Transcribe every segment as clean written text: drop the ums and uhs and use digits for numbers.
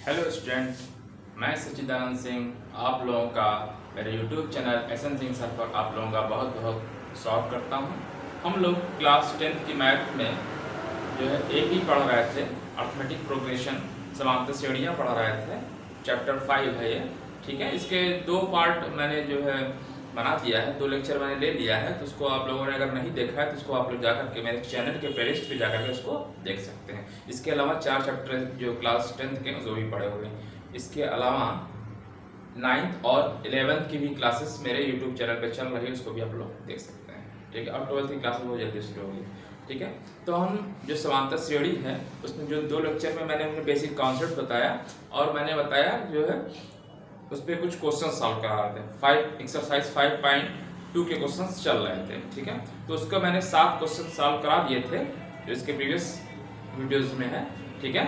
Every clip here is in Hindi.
हेलो स्टूडेंट, मैं सच्चिदानंद सिंह आप लोगों का मेरे YouTube channel S N Singh sir पर आप लोगों का बहुत बहुत स्वागत करता हूं। हम लोग क्लास 10th की मैथ में जो है एक ही पढ़ रहे थे, अर्थमेटिक प्रोग्रेशन समांतर श्रेणियाँ पढ़ रहे थे। चैप्टर 5 है ये, ठीक है। इसके 2 पार्ट मैंने जो है बना दिया है, 2 लेक्चर मैंने ले लिया है, तो उसको आप लोगों ने अगर नहीं देखा है तो उसको आप लोग जाकर के मेरे चैनल के प्लेलिस्ट पे जाकर के उसको देख सकते हैं। इसके अलावा 4 चैप्टर जो क्लास 10th के वो भी पढ़े हुए हैं। इसके अलावा 9th और 11th की भी क्लासेस मेरे यूट्यूब चैनल पे चल रही है, उसको भी आप लोग देख सकते हैं, ठीक है। अब 12th की क्लासेस बहुत जल्दी शुरू होगी, ठीक है। तो हम जो समांतर श्रेणी है उसमें जो 2 लेक्चर में मैंने अपने बेसिक कॉन्सेप्ट बताया और मैंने बताया जो है उस पर कुछ क्वेश्चन सॉल्व करा रहे थे। एक्सरसाइज 5.2 के क्वेश्चन चल रहे थे, ठीक है। तो उसका मैंने 7 क्वेश्चन सॉल्व करा दिए थे जो इसके प्रीवियस वीडियोस में है, ठीक है।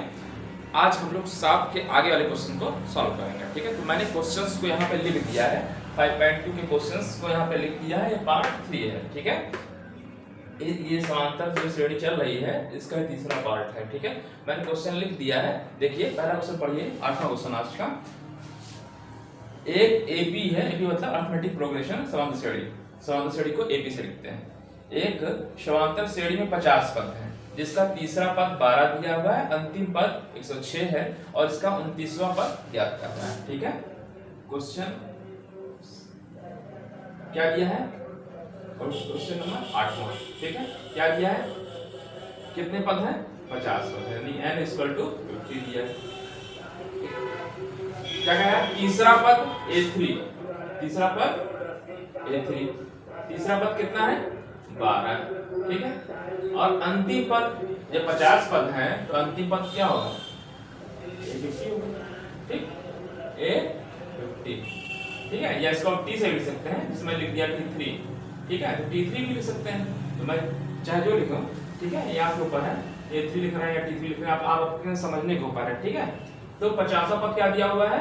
आज हम लोग 7 के आगे वाले क्वेश्चन को सॉल्व करेंगे, ठीक है। तो मैंने क्वेश्चंस को यहाँ पे लिख दिया है, 5.2 के क्वेश्चंस को यहाँ पे लिख दिया है। ये पार्ट 3 है, ठीक है। ये समांतर जो श्रेणी चल रही है इसका तीसरा पार्ट है, ठीक है। मैंने क्वेश्चन लिख दिया है, देखिए पहला क्वेश्चन पढ़िए, 8वां क्वेश्चन आज का। एक एपी है, एपी मतलब अर्थमेटिक प्रोग्रेशन समांतर श्रेणी को एपी से लिखते हैं। एक समांतर श्रेणी में 50 पद हैं, जिसका तीसरा पद 12 दिया हुआ है, अंतिम पद 106 है और इसका 29वां पद ज्ञात करना है, ठीक है। क्वेश्चन क्या दिया है? क्वेश्चन नंबर 8वां, ठीक है। क्या दिया है? कितने पद हैं? 50 पद है, यानी n = 50 दिया है। क्या कहा है? तीसरा पद A3, तीसरा पद कितना है? 12, ठीक है। और अंतिम पद, जब 50 पद हैं तो अंतिम पद क्या होगा? A50 होगा, ठीक। A50, ठीक है। या इसको T से लिख सकते हैं, जिसमें लिख दिया T3, ठीक है। तो T3 भी लिख सकते हैं, तो मैं चाहे जो लिखूं, ठीक है। ये आपके ऊपर है, A3 लिख रहे हैं या T3 लिख रहे हैं, आप अपने समझने के ऊपर है, ठीक है। तो 50वां पद क्या दिया हुआ है?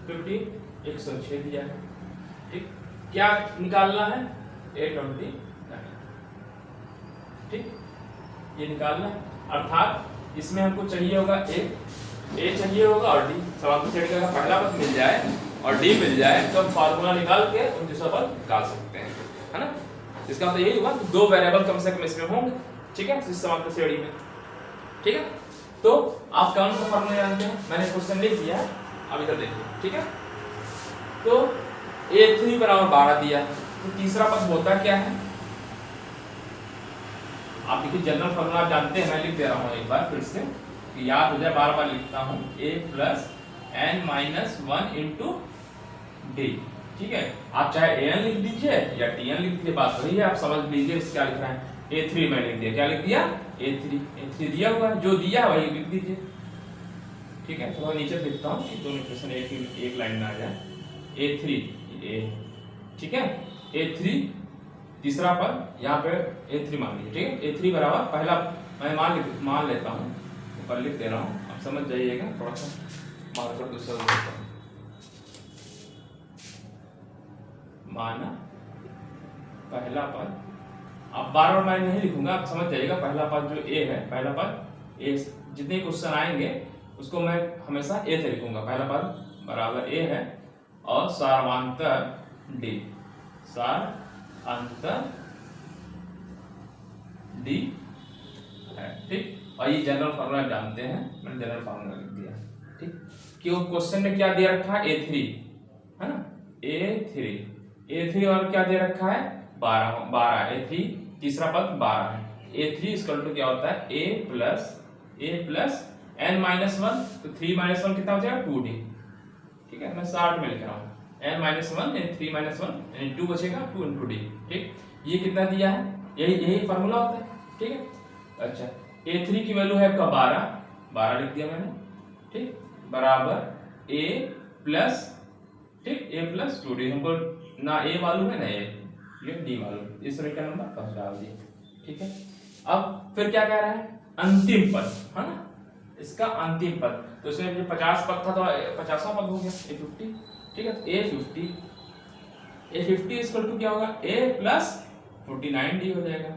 50, 106 दिया है, ठीक। क्या निकालना है? A29, ठीक, ये निकालना है। अर्थात इसमें हमको चाहिए होगा A चाहिए होगा और D। समांतर श्रेणी का पहला पद मिल जाए और D मिल जाए तो हम फार्मूला निकाल के 29वां पद निकाल सकते हैं, है ना। इसका मतलब यही हुआ कि 2 वेरिएबल कम से कम इसमें होंगे, ठीक है, इस समांतर श्रेणी में, ठीक है। तो आप कौन सा फार्मूला जानते हैं? मैंने क्वेश्चन लिख दिया है, अब इधर देखिए, ठीक है। तो A3 = 12 दिया, तो तीसरा पद होता क्या है? आप देखिए जनरल फार्मूला आप जानते हैं, मैं लिख दे रहा हूं एक बार फिर से कि याद हो जाए, बार-बार लिखता हूं। A + n - 1 * D, ठीक है। आप चाहे an लिख दीजिए या tn लिख दीजिए, बात वही है, आप समझ लीजिए इस क्या लिख रहा है। A3 में लिख दिया, क्या लिख दिया? A3 दिया हुआ है, जो दिया वही लिख दीजिए, ठीक है। थोड़ा नीचे लिखता हूं कि दोनों इक्वेशन एक लाइन में आ जाए। A3 A, ठीक है। A3 तीसरा पद यहाँ पे A3 मान लीजिए, ठीक है। A3 = पहला मैं मान लेता हूँ, ऊपर लिख दे रहा हूँ, आप समझ जाइएगा। थोड़ा सा मार्कर दूसरा देता हूँ, माना पहला पद, आप बार-बार मैं नहीं लिखूंगा, आप समझ जाइएगा। पहला पद जो A है, पहला पद A, जितने क्वेश्चन आएंगे उसको मैं हमेशा A से लिखूंगा। पहला पद बराबर A है और सारांतर D, D है, ठीक। और ये जनरल फार्मूला जानते हैं, मैंने जनरल फार्मूला लिख दिया, ठीक। क्यों? क्वेश्चन में क्या दिया रखा है? A3, है ना। A3 और क्या दे रखा है? 12 A3 तीसरा पद 12 है। A3 = क्या होता है? A + n - 1, तो 3 - 1 कितना हो जाएगा? 2D, ठीक है। मैं 60 में लिख रहा हूँ, n - 1 यानी 3 - 1 यानी 2 बचेगा, 2 × D, ठीक। ये कितना दिया है? यही फार्मूला होता है, ठीक है। अच्छा, A3 की वैल्यू है आपका 12 लिख दिया मैंने, ठीक, बराबर A + ठीक, A + 2D। हमको ना A मालूम है ना ये D मालूम, इस तरह का नंबर फर्स्ट डाल दिए, ठीक है। अब फिर क्या कह रहा है? अंतिम पद, है ना, इसका अंतिम पद। तो इसमें जो 50 पद था तो 50वां पद हो गया A50, ठीक है। तो A50 = क्या होगा? A + 49D हो जाएगा,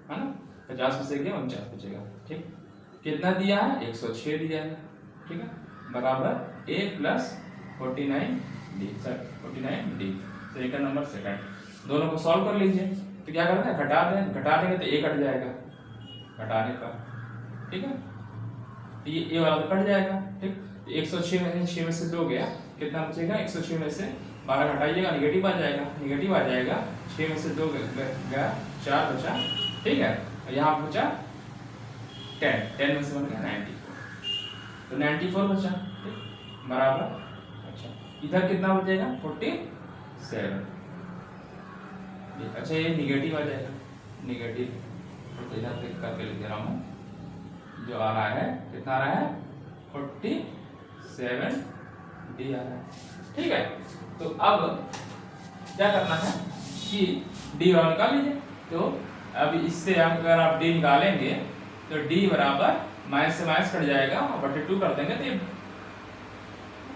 है ना। 50 में से गया 49 बचेगा, ठीक। कितना दिया है? 106 दिया है, ठीक है। बराबर ए प्लस 49d, सर 49d। समीकरण नंबर सेकंड। दोनों को सॉल्व कर लीजिए। तो क्या करना है, घटा देंगे तो ए कट जाएगा घटाने पर, ठीक है। तो ये ए वाला तो कट जाएगा, ठीक। 106 में 6 में से 2 गया, कितना बचेगा, 106 में से 12 घटाइएगा, निगेटिव आ जाएगा। 6 में से 2 गया, 4 बचा, ठीक है। और यहाँ बचा 10 में से बन गया 94, तो 94 बचा, ठीक, बराबर। अच्छा, इधर कितना बचेगा, 47। अच्छा, ये निगेटिव आ जाएगा, निगेटिव, तो इधर क्लिक करके लिख दे रहा हूँ। जो आ रहा है, कितना आ रहा है, 47d आ रहा है, ठीक है। तो अब क्या करना है कि d और निकाल लीजिए। तो अब इससे अगर आप d निकालेंगे तो d बराबर माइनस से माइनस कट जाएगा और बटे 2 कर देंगे तो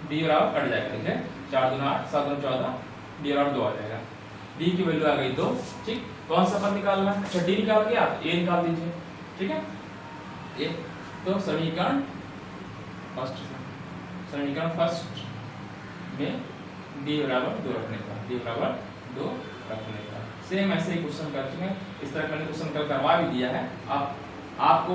d बराबर कट जाएगा, ठीक है। 4 दूना 8, 7 दूना 14, d बराबर 2 आ जाएगा। d की वैल्यू आ गई 2, ठीक। कौन सा पद निकालना है, अच्छा d निकाल के आप a निकाल दीजिए, ठीक है। ए तो समीकरण फर्स्ट में d बराबर 2 रखने का, सेम ऐसे ही क्वेश्चन कर चुके हैं। इस तरह मैंने क्वेश्चन कल करवा भी दिया है। आपको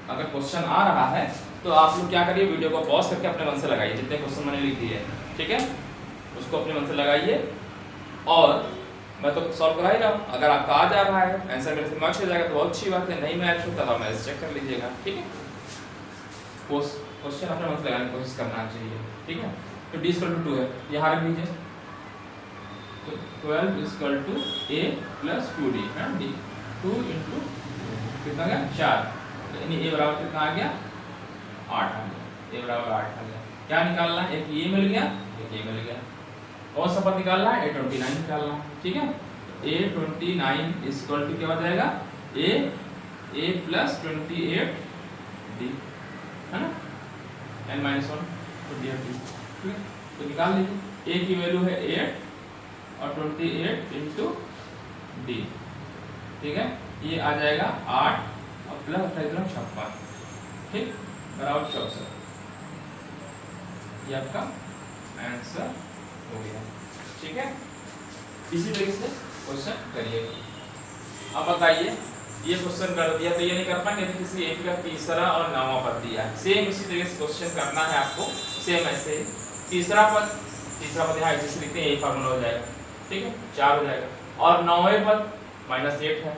अगर क्वेश्चन आ रहा है तो आप लोग क्या करिए, वीडियो को पॉज करके अपने मन से लगाइए, जितने क्वेश्चन मैंने लिख दिए, ठीक है, उसको अपने मन से लगाइए। और मैं तो सॉल्व करा ही रहा हूँ। अगर आपका आ जा रहा है, आंसर मेरे से मैच हो जाएगा तो बहुत अच्छी बात है, नहीं मैच होता तो मैच चेक कर लीजिएगा, ठीक है। क्वेश्चन अपने मन से लगाने की कोशिश करना चाहिए, ठीक है। तो d = 2 है, यहाँ रख लीजिए। तो 12 = a + 2d है, d 2 × कितना गया 4, तो यानी a बराबर कितना आ गया 8 आ गया, a बराबर 8 आ गया। क्या निकालना है, एक ये मिल गया, एक ये मिल गया। कौन सा पद निकालना है, a29 निकालना है, ठीक है। a29 = क्या हो जाएगा, a + 28d है ना, n-1 तो d, ठीक है। तो निकाल लीजिए, a की वैल्यू है 8 और 28 × d, ठीक है। ये आ जाएगा 8 और प्लस 56, ठीक, बराबर 64। ये आपका आंसर हो गया, ठीक है। इसी तरीके से क्वेश्चन करिए। अब बताइए, ये क्वेश्चन कर दिया तो ये नहीं कर पाएंगे, तो किसी एक का तीसरा और 9वां पद दिया है, सेम इसी तरीके से क्वेश्चन करना है आपको। सेम ऐसे तीसरा पद यहाँ जैसे लिखते हैं, यही फार्मूला हो जाएगा, ठीक है, 4 हो जाएगा। और 9वें पद -8 है,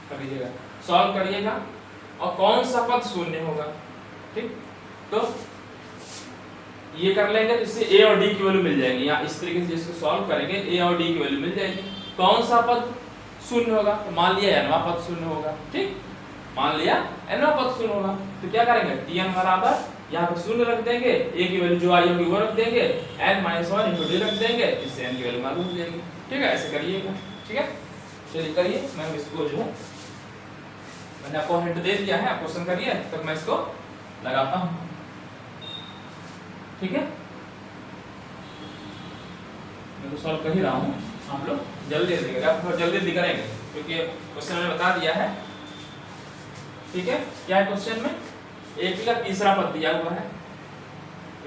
कर लीजिएगा, सॉल्व करिएगा। और कौन सा पद शून्य होगा, ठीक, तो ये कर लेंगे तो इससे a और d की वैल्यू मिल जाएगी। यहाँ इस तरीके से जिसको सॉल्व करेंगे a और d की वैल्यू मिल जाएगी। कौन सा पद शून्य होगा, तो मान लिया nवां पद शून्य होगा, ठीक, मान लिया nवां पद शून्य होगा। तो क्या करेंगे, tn बराबर यहाँ पे शून्य रख देंगे, a की वैल्यू जो आई होगी वो रख देंगे, n-1 × d रख देंगे, इससे n की वैल्यू मालूम हो जाएगी, ठीक है। ऐसे करिएगा, ठीक है। चलिए करिए, मैं इसको जो है मैंने आपको हिंट दे दिया है, आप क्वेश्चन करिए, तब मैं इसको लगाता हूँ, ठीक है। मैं तो सॉल्व कर ही रहा हूँ, आप लोग जल्दी जल्दी करेंगे क्योंकि क्वेश्चन मैंने बता दिया है, ठीक है। क्या है क्वेश्चन में, a का तीसरा पद दिया हुआ है,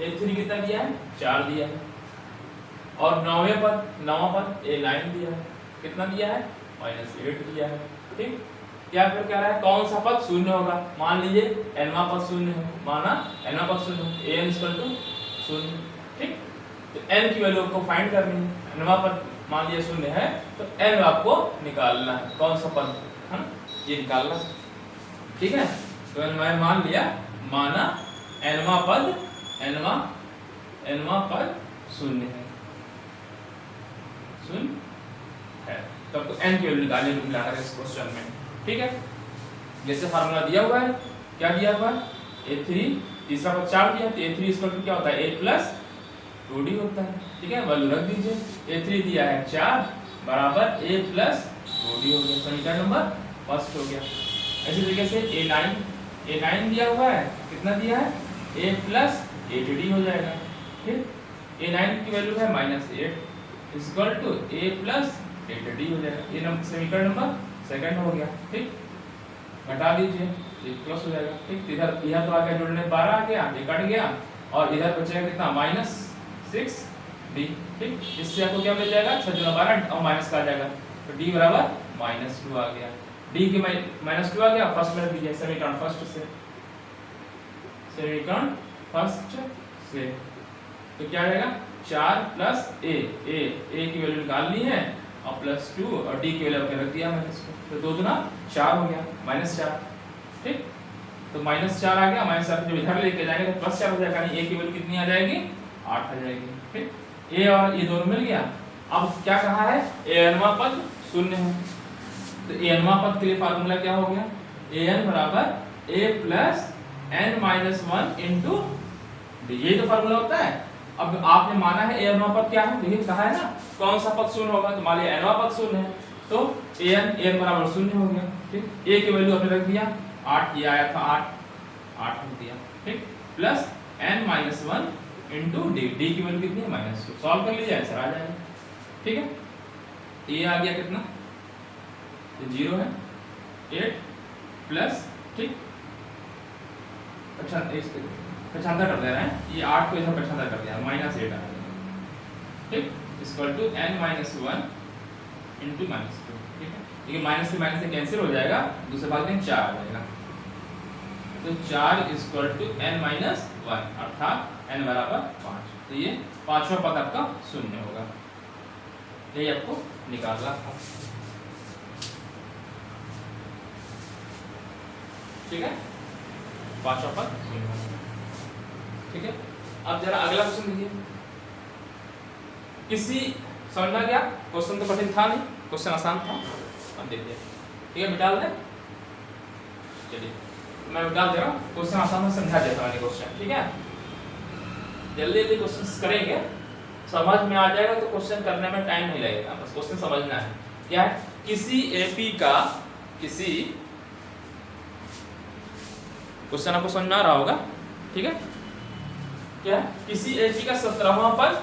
a3 कितना दिया है 4 दिया है, और नौवां पद a9 दिया है, कितना दिया है -8 दिया है, ठीक। क्या फिर कह रहा है, कौन सा पद शून्य होगा, मान लीजिए nवां पद शून्य है, माना nवां पद शून्य है, an = 0, ठीक। तो n की वैल्यू को फाइंड करनी है, nवां पद मान लिया शून्य है तो n आपको निकालना है, कौन सा पद हम ये निकालना, ठीक है। तो मैं मान लिया, माना nवां पद शून्य है, तब तो n की वैल्यू निकालने को मिलाकर इस क्वेश्चन में, ठीक है। जैसे फार्मूला दिया हुआ है, क्या दिया हुआ है, a3 तीसरा पद 4 दिया, तो a3 = क्या होता है, a + 2d होता है, ठीक है। वैल्यू रख दीजिए, a3 दिया है 4 बराबर a + 2d हो गया, समीकरण नंबर फर्स्ट हो गया। ऐसे तरीके से a9 दिया हुआ है, कितना दिया है, a + 8d हो जाएगा, ठीक। a9 की वैल्यू है -8 = a + 8d हो जाएगा, ये समीकरण नंबर सेकंड हो गया, ठीक। घटा दीजिए, ये प्लस हो जाएगा, ठीक। इधर तो आ गया, जुड़ने 12 आ गया, ये कट गया, और इधर बचेगा कितना -6d। ठीक, इससे आपको क्या मिल जाएगा 6 × 12 और माइनस का आ जाएगा, तो d बराबर -2 आ गया। d के -2 आ गया, फर्स्ट में रख दीजिए समीकरण फर्स्ट से, समीकरण फर्स्ट से तो क्या आएगा 4 + a की वैल्यू निकालनी है और +2 और d की वैल्यू आपने रख दिया माइनस को, तो 2 दूना 4 हो गया -4। ठीक, तो -4 आ गया, -4 जब इधर लेके जाएंगे तो +4 हो जाएगा, यानी a की वैल्यू कितनी आ जाएगी 8 आ जाएगी। ठीक, a और ये दोनों मिल गया। अब क्या कहा है a_n पद 0 है, तो a_n पद के लिए फार्मूला क्या हो गया an बराबर a + n - 1 × d, ये तो फार्मूला होता है। अब आपने माना है a_n पद क्या है, देखिए कहा है ना कौन सा पद 0 होगा, तो मान लिया n पद 0 है तो an बराबर 0 हो गया। ठीक, a की वैल्यू आपने रख दिया 8, ये आया था 8 रख दिया। ठीक, प्लस n - 1 × d की वैल्यू कितनी है -2, सॉल्व कर लीजिए आंसर आ जाएगा। ठीक है, ये आ गया कितना, तो 0 है 8 प्लस, ठीक 75 कर दे रहे हैं, ये 8 को इधर 75 कर दिया -8 आ गया। ठीक, इक्वल टू n - 1 × -2। ठीक है, ये माइनस से कैंसिल हो जाएगा, दूसरे भाग में 4 आ जाएगा, तो 4 = n - 1 अर्थात n बराबर 5, तो ये पांचवा पद आपका 0 होगा, यही आपको निकालना था। ठीक है, पांचवा पद 0 होगा। ठीक है, अब जरा अगला क्वेश्चन देखिए, किसी समझ में आ गया, क्वेश्चन तो कठिन था नहीं, क्वेश्चन आसान था। अब देखिए, ठीक है मिटाल दे, चलिए मैं मिटाल दे रहा हूँ, क्वेश्चन आसान में समझा देता हूँ क्वेश्चन। ठीक है, जल्दी जल्दी क्वेश्चन करेंगे, समझ में आ जाएगा तो क्वेश्चन करने में टाइम नहीं लगेगा, बस क्वेश्चन समझना है। क्या है, किसी एपी का, किसी क्वेश्चन आपको समझ में आ रहा होगा। ठीक है, क्या है, किसी एपी का 17वां पद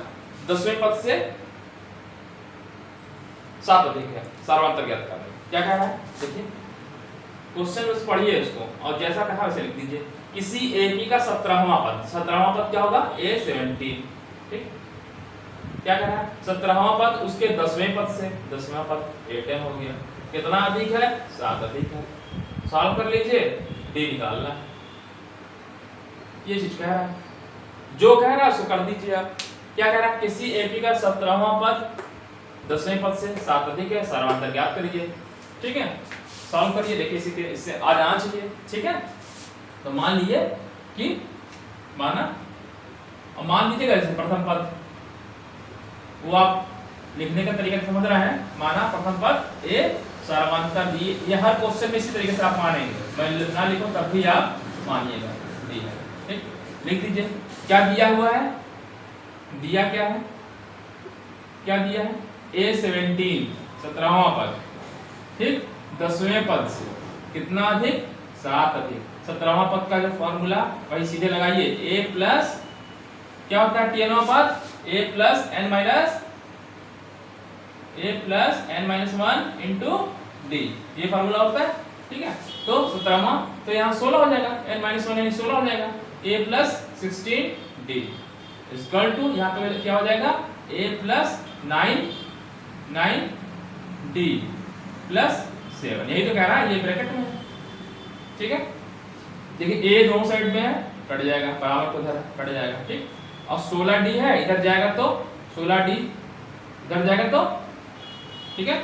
10वें पद से 7 अधिक है, सार्वंतर ज्ञात करना। क्या कह रहा है देखिए, क्वेश्चन बस पढ़िए इसको और जैसा कहा वैसे लिख दीजिए। किसी एपी का 17वां पद, 17वां पद क्या होगा a17। ठीक, क्या कह रहा है 17वां पद उसके 10वें पद से, 10वां पद a10 हो गया, कितना अधिक है 7 अधिक है, सॉल्व कर लीजिए, d निकालना। ये चीज कह रहा है, जो कह रहा है उसको कर दीजिए आप। क्या कह रहा है, किसी एपी का 17वां पद 10वें पद से 7 अधिक है, सार्वंतर ज्ञात करिए। ठीक है, सॉल्व करिए, देखिए इससे आ जाना चाहिए। ठीक है, तो मान लीजिए कि माना, और मान लीजिएगा जैसे प्रथम पद, वो आप लिखने का तरीका समझ रहे हैं, माना प्रथम पद ए सार्वंतर दी, ये हर क्वेश्चन में इसी तरीके से आप मानेंगे, मैं ना लिखूं तब भी आप मानिएगा दी है। ठीक, लिख दीजिए क्या दिया हुआ है, दिया क्या है, क्या दिया है a17 17वां पद। ठीक, 10वें पद से कितना अधिक 7 अधिक, 17वां पद का जो फॉर्मूला वही सीधे लगाइए, a प्लस क्या होता है tnवां पद a प्लस n - 1 × d, ये फार्मूला होता है। ठीक है, तो 17वां तो यहाँ 16 हो जाएगा, n - 1 यानी 16 हो जाएगा, a plus 16d equal to यहाँ पे क्या हो जाएगा a प्लस 9d प्लस 7, यही तो कह रहा है, ये ब्रैकेट में है। ठीक है, देखिए a दोनों साइड में है, कट जाएगा, बराबर को इधर कट जाएगा। ठीक, और 16d है, इधर जाएगा तो 16d इधर जाएगा तो, ठीक है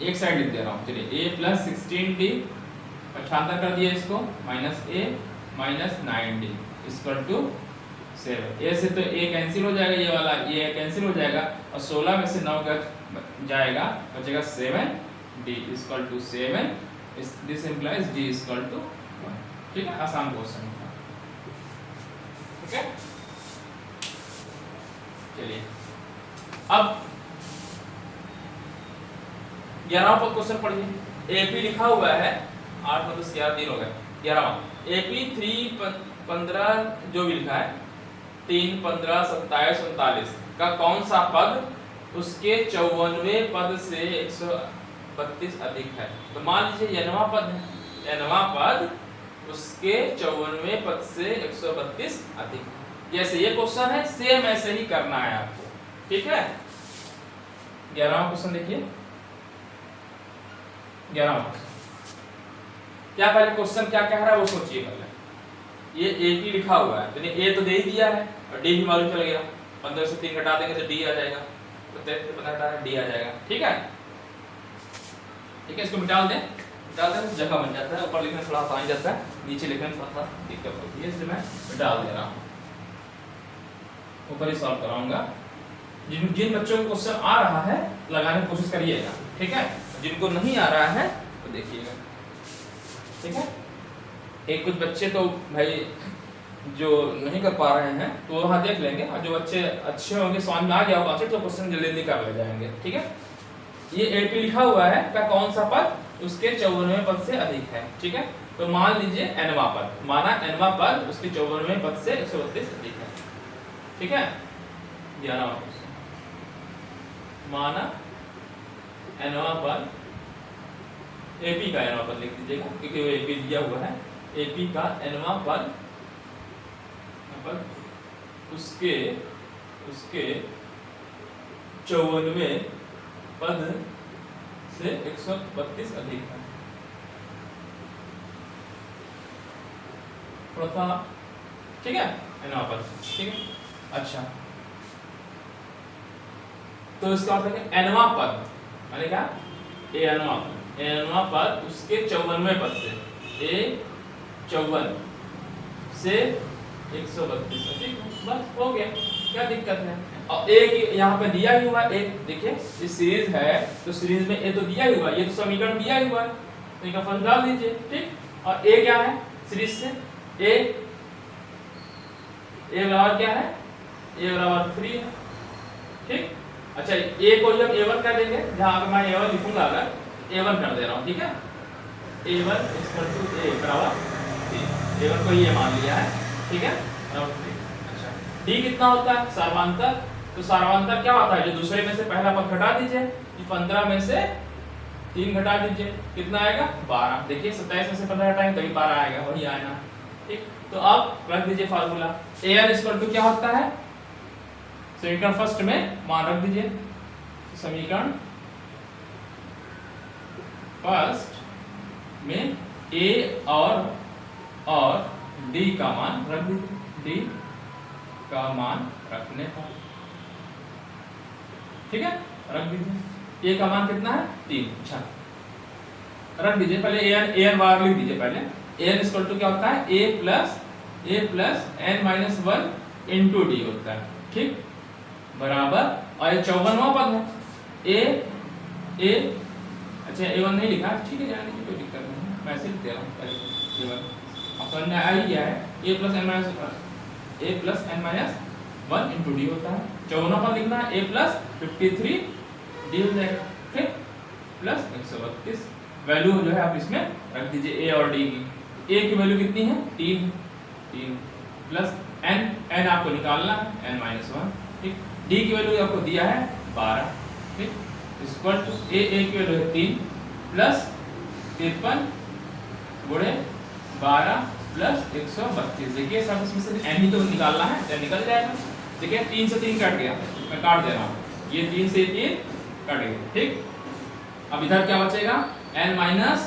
एक साइड लिख दे रहा हूँ, चलिए a प्लस 16d पक्षांतर कर दिए इसको, minus a minus 9d equal to 7। a से तो a कैंसिल हो जाएगा, ये वाला ये कैंसिल हो जाएगा, और 16 में से 9 जाएगा, बचेगा 7d equal to 7, this implies d equal to 1। ठीक है, आसान क्वेश्चन था। ठीक है, चलिए अब 11वां पर क्वेश्चन पढ़िए। एपी लिखा हुआ है 8 मतलब 11 दिन हो गए, 11वां एपी 3 15 जो भी लिखा है 3 15 27 39 का कौन सा पद उसके 54वें पद से 132 अधिक है। तो मान लीजिए nवां पद है, nवां पद उसके 54वें पद से 132 अधिक। जैसे ये क्वेश्चन है सेम ऐसे ही करना है आपको, ठीक है। 11वां क्वेश्चन देखिए, 11वां क्वेश्चन क्या, पहले क्वेश्चन क्या कह रहा है वो सोचिए पहले। ये AP लिखा हुआ है, तो ए तो दे ही दिया है और डी भी मालूम चल गया, 15 से 3 घटा देंगे तो डी आ जाएगा, तो 13 से 15 घटा डी आ जाएगा, ठीक है। ठीक है, इसको मिटा दें, जगह बन जाता है, ऊपर लिखने थोड़ा आसान जाता है, नीचे लिखने थोड़ा सा दिक्कत होती है, इसलिए मैं मिटा दे रहा हूँ, ऊपर ही सॉल्व कराऊंगा। जिन बच्चों को क्वेश्चन आ रहा है लगाने की कोशिश करिएगा, ठीक है। जिनको नहीं आ रहा है तो देखिएगा, ठीक है। एक कुछ बच्चे तो भाई जो नहीं कर पा रहे हैं तो वहाँ देख लेंगे, और जो बच्चे अच्छे होंगे, समझ में आ गया होगा तो क्वेश्चन जल्दी कर ले जाएंगे, ठीक है। ये AP लिखा हुआ है का कौन सा पद उसके 54वें पद से अधिक है, ठीक है। तो मान लीजिए nवां पद, माना nवां पद उसके 54वें पद से 132 अधिक है, ठीक है। 11वां क्वेश्चन, माना nवां पद, AP का nवां पद लिख दीजिएगा क्योंकि वो AP दिया हुआ है, AP का nवां पद उसके 54वें पद से 132 अधिक है। थोड़ा सा, ठीक है, nवां पद, ठीक है। अच्छा, तो इसका मतलब nवां पद माने क्या, nवां पद उसके 54वें पद से, A54 से 132, ठीक है, बस हो गया, क्या दिक्कत है। और एक यहाँ पे दिया ही हुआ है, एक देखिए ये सीरीज है तो सीरीज में ए तो दिया ही हुआ है, ये तो समीकरण दिया ही हुआ है, तो इनका फल डाल दीजिए, ठीक। और ए क्या है सीरीज से, ए बराबर क्या है, ए बराबर 3 है, ठीक। अच्छा, ए को जब A1 कर देंगे, जहाँ पर मैं A1 लिखूंगा अगर A1 कर दे रहा हूँ, ठीक है। A1 = A बराबर 3, A1 को ये मान लिया है, ठीक है। अच्छा, D कितना होता है, सर्वांतर, तो सर्वांतर क्या होता है, जो दूसरे में से पहला पद घटा दीजिए, 15 में से 3 घटा दीजिए, कितना आएगा 12। देखिए 27 में से 15 घटाएंगे तभी 12 आएगा, वही आएगा, ठीक। तो अब रख दीजिए फार्मूला, AN = क्या होता है, समीकरण फर्स्ट में मान रख दीजिए, समीकरण फर्स्ट में A और D का मान रख दीजिए, D का मान रखने पर, ठीक है, रख दीजिए। A का मान कितना है 3, अच्छा रख दीजिए। पहले an बार लिख दीजिए, पहले an = क्या होता है, a plus n-1 into D होता है, ठीक, बराबर, और ये 54वां पद है, a अच्छा A1 नहीं लिखा, ठीक है, जाने की कोई दिक्कत नहीं है, मैं ऐसे लिख दे रहा हूँ पहले A1, अब समझ में आ ही गया है, a plus n-1 into D होता है। 54वां पद लिखना है, a प्लस 53 डी हो जाएगा, ठीक, प्लस 132, वैल्यू जो है आप इसमें रख दीजिए a और d की। a की वैल्यू कितनी है 3 प्लस n आपको निकालना है n-1, ठीक। d की वैल्यू आपको दिया है 12, ठीक, इक्वल टू a की वैल्यू है 3 प्लस 53 गुणे 12 प्लस 132। देखिए सब इसमें से n ही तो निकालना है, तो निकल जाएगा। देखिए 3 से 3 कट गया, मैं काट दे रहा हूँ, ये 3 से 3 कट गया, ठीक। अब इधर क्या बचेगा, n-1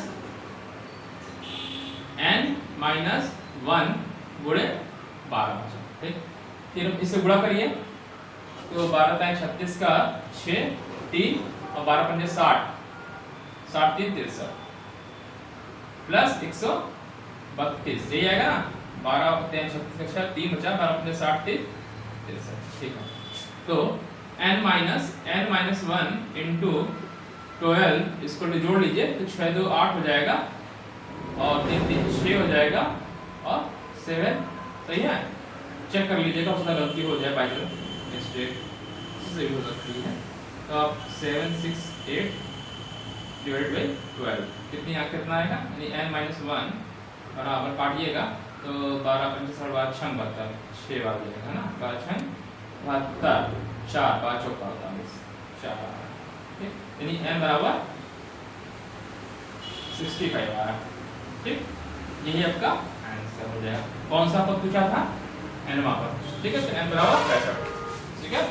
गुणे 12, ठीक। फिर इसे गुणा करिए, तो 12 × 36 का 6, 3 और 12 × 5 60, 60 3 63 प्लस 132, यही आएगा ना, 12 × 36 का 3 बचा, 12 × 60 3 63, ठीक है। तो n-1 इंटू 12 इसको जोड़ लीजिए, तो 6 2 8 हो जाएगा, और 3 3 6 हो जाएगा, और 7, सही है। चेक कर लीजिएगा, उसका गलती हो जाए, बाई मिस्टेक से भी हो सकती है। तो अब 7 6 8 डिवाइड बाई 12 कितना आएगा, यानी n-1 बराबर, काटिएगा तो 12 × 5 12 6 72, 6 बार जाएगा ना, 12 6 72, 4 5 4 45, 4, ठीक, यानी n बराबर 65 आ रहा है, ठीक। यही आपका आंसर हो जाएगा। कौन सा पद पूछा था? nवां पद, ठीक है। तो n बराबर 65, ठीक है।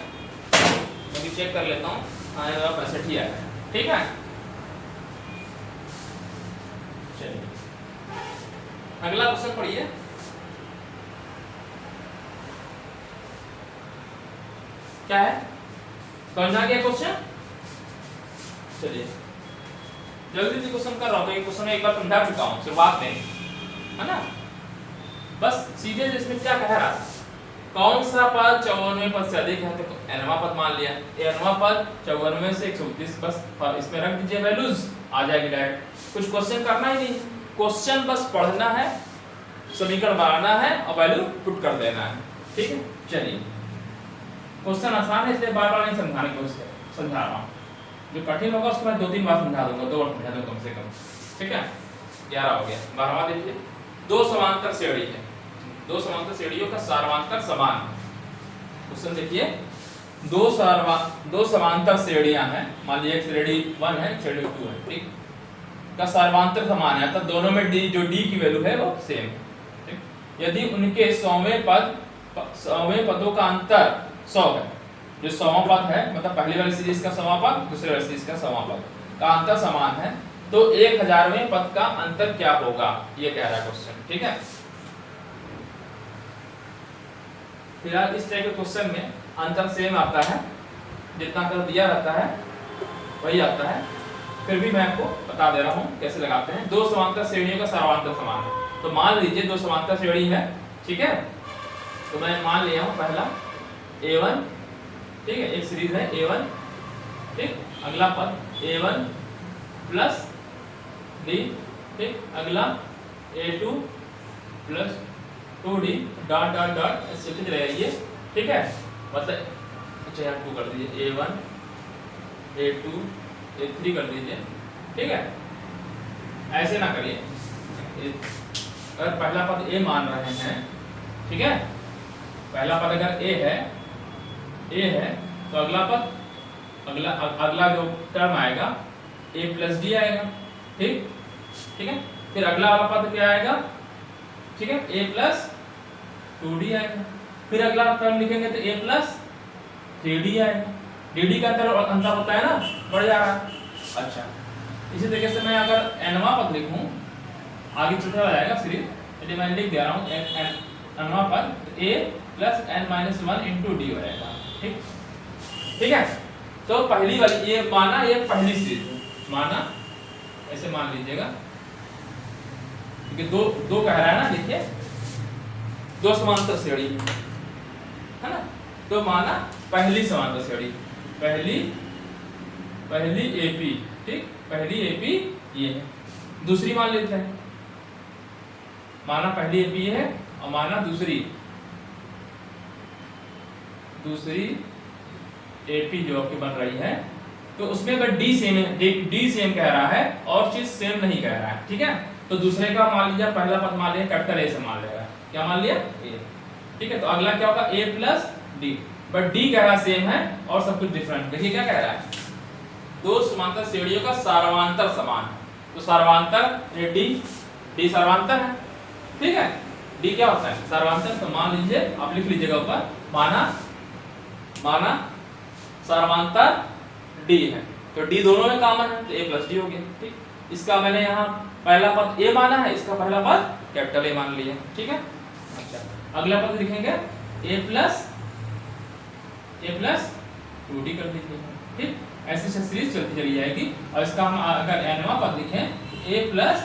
अभी चेक कर लेता हूँ, हाँ n बराबर 65 ही आया है, ठीक है। चलिए अगला क्वेश्चन पढ़िए। क्या है, समझ आ गया क्वेश्चन? चलिए जल्दी से क्वेश्चन कर रहा हूँ, तो ये क्वेश्चन एक बार समझा चुका हूँ शुरुआत में, है ना। बस सीधे इसमें क्या कह रहा था, कौन सा पद 54वें पद से अधिक है? तो nवां पद मान लिया, nवां पद 54वें से 129, बस इसमें रख दीजिए वैल्यूज, आ जाएगी डायरेक्ट। कुछ क्वेश्चन करना ही नहीं, क्वेश्चन बस पढ़ना है, समीकरण बनाना है और वैल्यू पुट कर देना है, ठीक है। चलिए क्वेश्चन आसान है, इसलिए बार बार नहीं समझाने की कोशिश समझा रहा हूँ। जो कठिन होगा उसको मैं 2-3 बार समझा दूंगा, 2 बार समझा दूंगा कम से कम, ठीक है। 11 हो गया। 12वां देखिए, दो समांतर श्रेणी है, दो समांतर श्रेणियों का सार्वमांतर समान। क्वेश्चन देखिए, दो समांतर श्रेणियां हैं, मान लीजिए एक श्रेणी 1 है, एक श्रेणी 2 है, ठीक, का सार्वमांतर समान है, तो दोनों में डी, जो डी की वैल्यू है वो सेम, ठीक। यदि उनके 100वें पदों का अंतर 100 है, जो 100वां पद है, मतलब पहली वाली सीरीज का 100वां पद, दूसरी वाली सीरीज का 100वां पद का अंतर समान है, तो 1000वें पद का अंतर क्या होगा, ये कह रहा है क्वेश्चन, ठीक है। फिलहाल इस टाइप के क्वेश्चन में अंतर सेम आता है, जितना अंतर दिया रहता है वही आता है, फिर भी मैं आपको बता दे रहा हूँ कैसे लगाते हैं। दो समांतर श्रेणियों का सार्वमांतर समान है, तो मान लीजिए दो समांतर श्रेणी है, ठीक है। तो मैं मान लिया हूँ पहला A1, ठीक है, एक सीरीज है A1, ठीक, अगला पद A1 प्लस D, ठीक, अगला A2 plus 2D dot dot dot ऐसे लिख रहे ये, ठीक है। मतलब अच्छा यहाँ 2 कर दीजिए, A1 A2 A3 कर दीजिए, ठीक है। ऐसे ना करिए, अगर पहला पद A मान रहे हैं, ठीक है, पहला पद अगर A है तो अगला पद, अगला जो टर्म आएगा A प्लस डी आएगा, ठीक, ठीक है। फिर अगला वाला पद क्या आएगा, ठीक है, A प्लस 2D आएगा। फिर अगला टर्म लिखेंगे तो A प्लस 3D आएगा। डी का अंतर होता है ना, बढ़ जा रहा है। अच्छा, इसी तरीके से मैं अगर nवां पद लिखूं, आगे छोटा हो जाएगा सीरीज, इसलिए मैं लिख दे रहा हूं nवां पद A plus n-1 into D हो जाएगा, ठीक, ठीक है। तो पहली वाली ये माना, ये पहली सीरीज माना, ऐसे मान लीजिएगा, क्योंकि दो कह रहा है ना, देखिए दो समांतर श्रेणी है ना, तो माना पहली समांतर श्रेणी, पहली एपी, ठीक, पहली एपी ये है, दूसरी मान लेते हैं, माना पहली एपी है और माना दूसरी एपी जो आपकी बन रही है, तो उसमें अगर डी सेम है, डी सेम कह रहा है और चीज सेम नहीं कह रहा है, ठीक है। तो दूसरे का मान लीजिए, पहला पद मान लिया कैपिटल ए से मान लेगा, क्या मान लिया ए, ठीक है। तो अगला क्या होगा ए प्लस डी, बट डी कह रहा सेम है और सब कुछ डिफरेंट। देखिए क्या कह रहा है, दो समांतर श्रेणियों का सार्वमांतर समान, तो सार्वमांतर डी सार्वमांतर है, ठीक है। डी क्या होता है, सार्वमांतर। तो मान लीजिए, आप लिख लीजिएगा ऊपर, माना सार्वमांतर डी है, तो डी दोनों में कॉमन है, तो ए प्लस डी हो गया, ठीक। इसका मैंने यहाँ पहला पद ए माना है, इसका पहला पद कैपिटल ए मान लिया, ठीक है। अच्छा, अगला पद लिखेंगे ए प्लस 2d कर दीजिए, ठीक। ऐसे सीरीज चलती चली जाएगी, और इसका हम अगर nवां पद लिखें a plus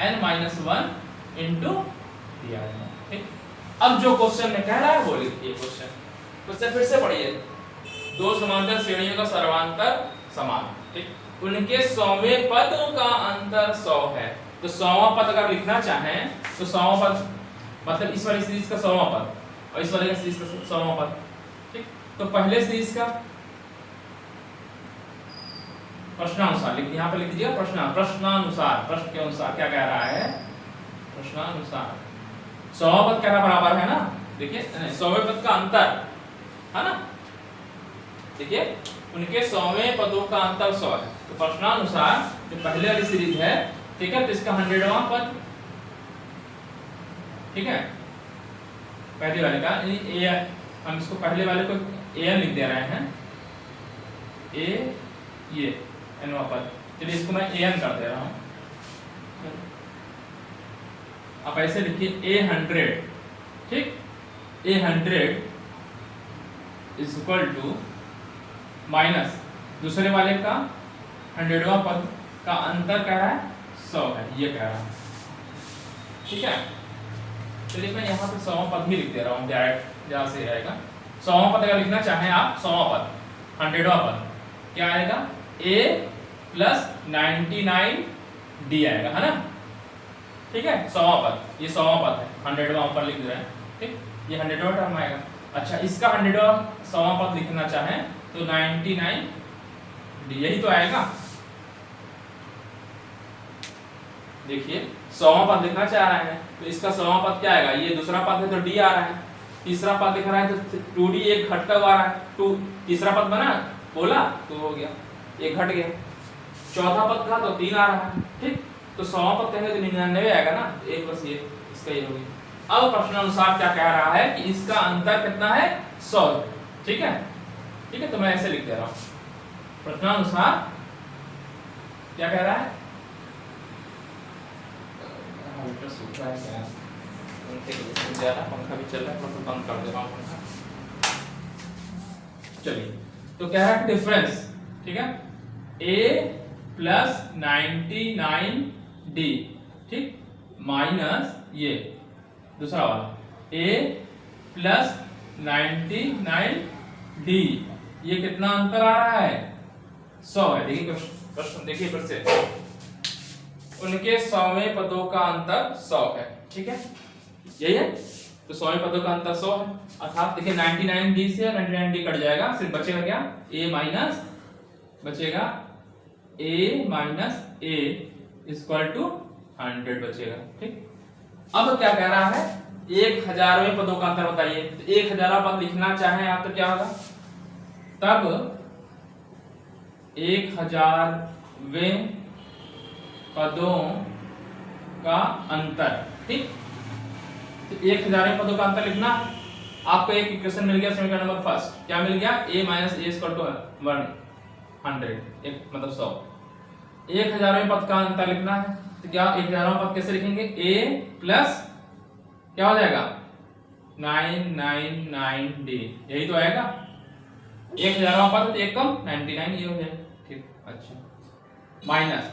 n-1 into D आएगा, ठीक। अब जो क्वेश्चन में कह रहा है वो लिखिए, क्वेश्चन फिर से पढ़िए। दो समांतर श्रेणियों का सर्वांतर समान, ठीक, उनके 100वें पदों का अंतर 100 है। तो 100वां पद अगर लिखना चाहें तो 100वां पद मतलब इस वाली सीरीज का 100वां पद और इस वाले का सीरीज का 100वां पद, ठीक। तो पहले सीरीज का प्रश्नानुसार लिख, यहाँ पे लिख दीजिएगा प्रश्नानुसार, प्रश्न के अनुसार क्या कह रहा है, प्रश्नानुसार 100वां पद कहना बराबर है ना, देखिए 100वें पद का अंतर है ना, देखिए उनके 100वें पदों का अंतर 100 है। तो प्रश्नानुसार जो पहले वाली सीरीज है, ठीक है, तो इसका 100वां पद ठीक है, पहले वाले का ए, हम इसको पहले वाले को an लिख दे रहे हैं, ए ये nवां पद, चलिए इसको मैं an कर दे रहा हूँ। आप ऐसे लिखिए a100, ठीक, a100 is equal to minus दूसरे वाले का 100वां पद का अंतर कह रहा है 100 है, ये कह रहा है, ठीक है। चलिए मैं यहाँ पे 100वां पद भी लिख दे रहा हूँ डायरेक्ट, जहाँ से आएगा 100वां पद अगर लिखना चाहें आप, 100वां पद 100वां पद क्या आएगा, a प्लस 99d आएगा, है ना, ठीक है। 100वां पद, ये 100वां पद है, 100वां ऊपर लिख दे रहे हैं, ठीक, ये 100वां टर्म आएगा। अच्छा, इसका 100वां पद लिखना चाहें तो 99d, यही तो आएगा। देखिए 100वां पद लिखना चाह रहे हैं तो इसका 100वां पद क्या आएगा, ये दूसरा पद है तो d आ रहा है, तीसरा पद लिख रहा है तो 2d, एक घटता हुआ आ रहा है, 2 तीसरा पद बना बोला तो हो गया, एक घट गया, चौथा पद था तो 3 आ रहा है, ठीक। तो 100वां पद कहेंगे तो 99 आएगा ना, 1 प्लस ये, इसका ये हो गया। अब प्रश्नानुसार क्या कह रहा है कि इसका अंतर कितना है, 100, ठीक है, ठीक है। तो मैं ऐसे लिख दे रहा हूँ, प्रश्नानुसार क्या कह रहा है, सूख रहा है क्या, पंखा भी चल रहा है, तो बंद कर दे रहा हूँ पंखा। चलिए, तो कह रहा है डिफरेंस, ठीक है, a प्लस 99d, ठीक, माइनस ये दूसरा वाला a प्लस 99d, ये कितना अंतर आ रहा है, 100 है। देखिए प्रश्न देखिए फिर से, उनके 100वें पदों का अंतर 100 है, ठीक है, यही है। तो 100वें पदों का अंतर 100 है, अर्थात देखिए 99d से 99d कट जाएगा, सिर्फ बचेगा क्या, a माइनस, बचेगा a minus a equal to 100 बचेगा, ठीक। अब क्या कह रहा है, 1000वें पदों का अंतर बताइए, तो 1000वां पद लिखना चाहें आप तो क्या होगा, तब 1000वें पदों का अंतर, ठीक। तो 1000वें पदों का अंतर लिखना, आपको एक इक्वेशन मिल गया समीकरण नंबर फर्स्ट, क्या मिल गया, a minus a equal to 100, एक मतलब 100। 1000वें पद का अंतर लिखना है तो क्या 1000वां पद कैसे लिखेंगे, a प्लस क्या हो जाएगा 999d, यही तो आएगा। 1000वां पद तो एक कम 99 ये हो जाएगा, ठीक। अच्छा, माइनस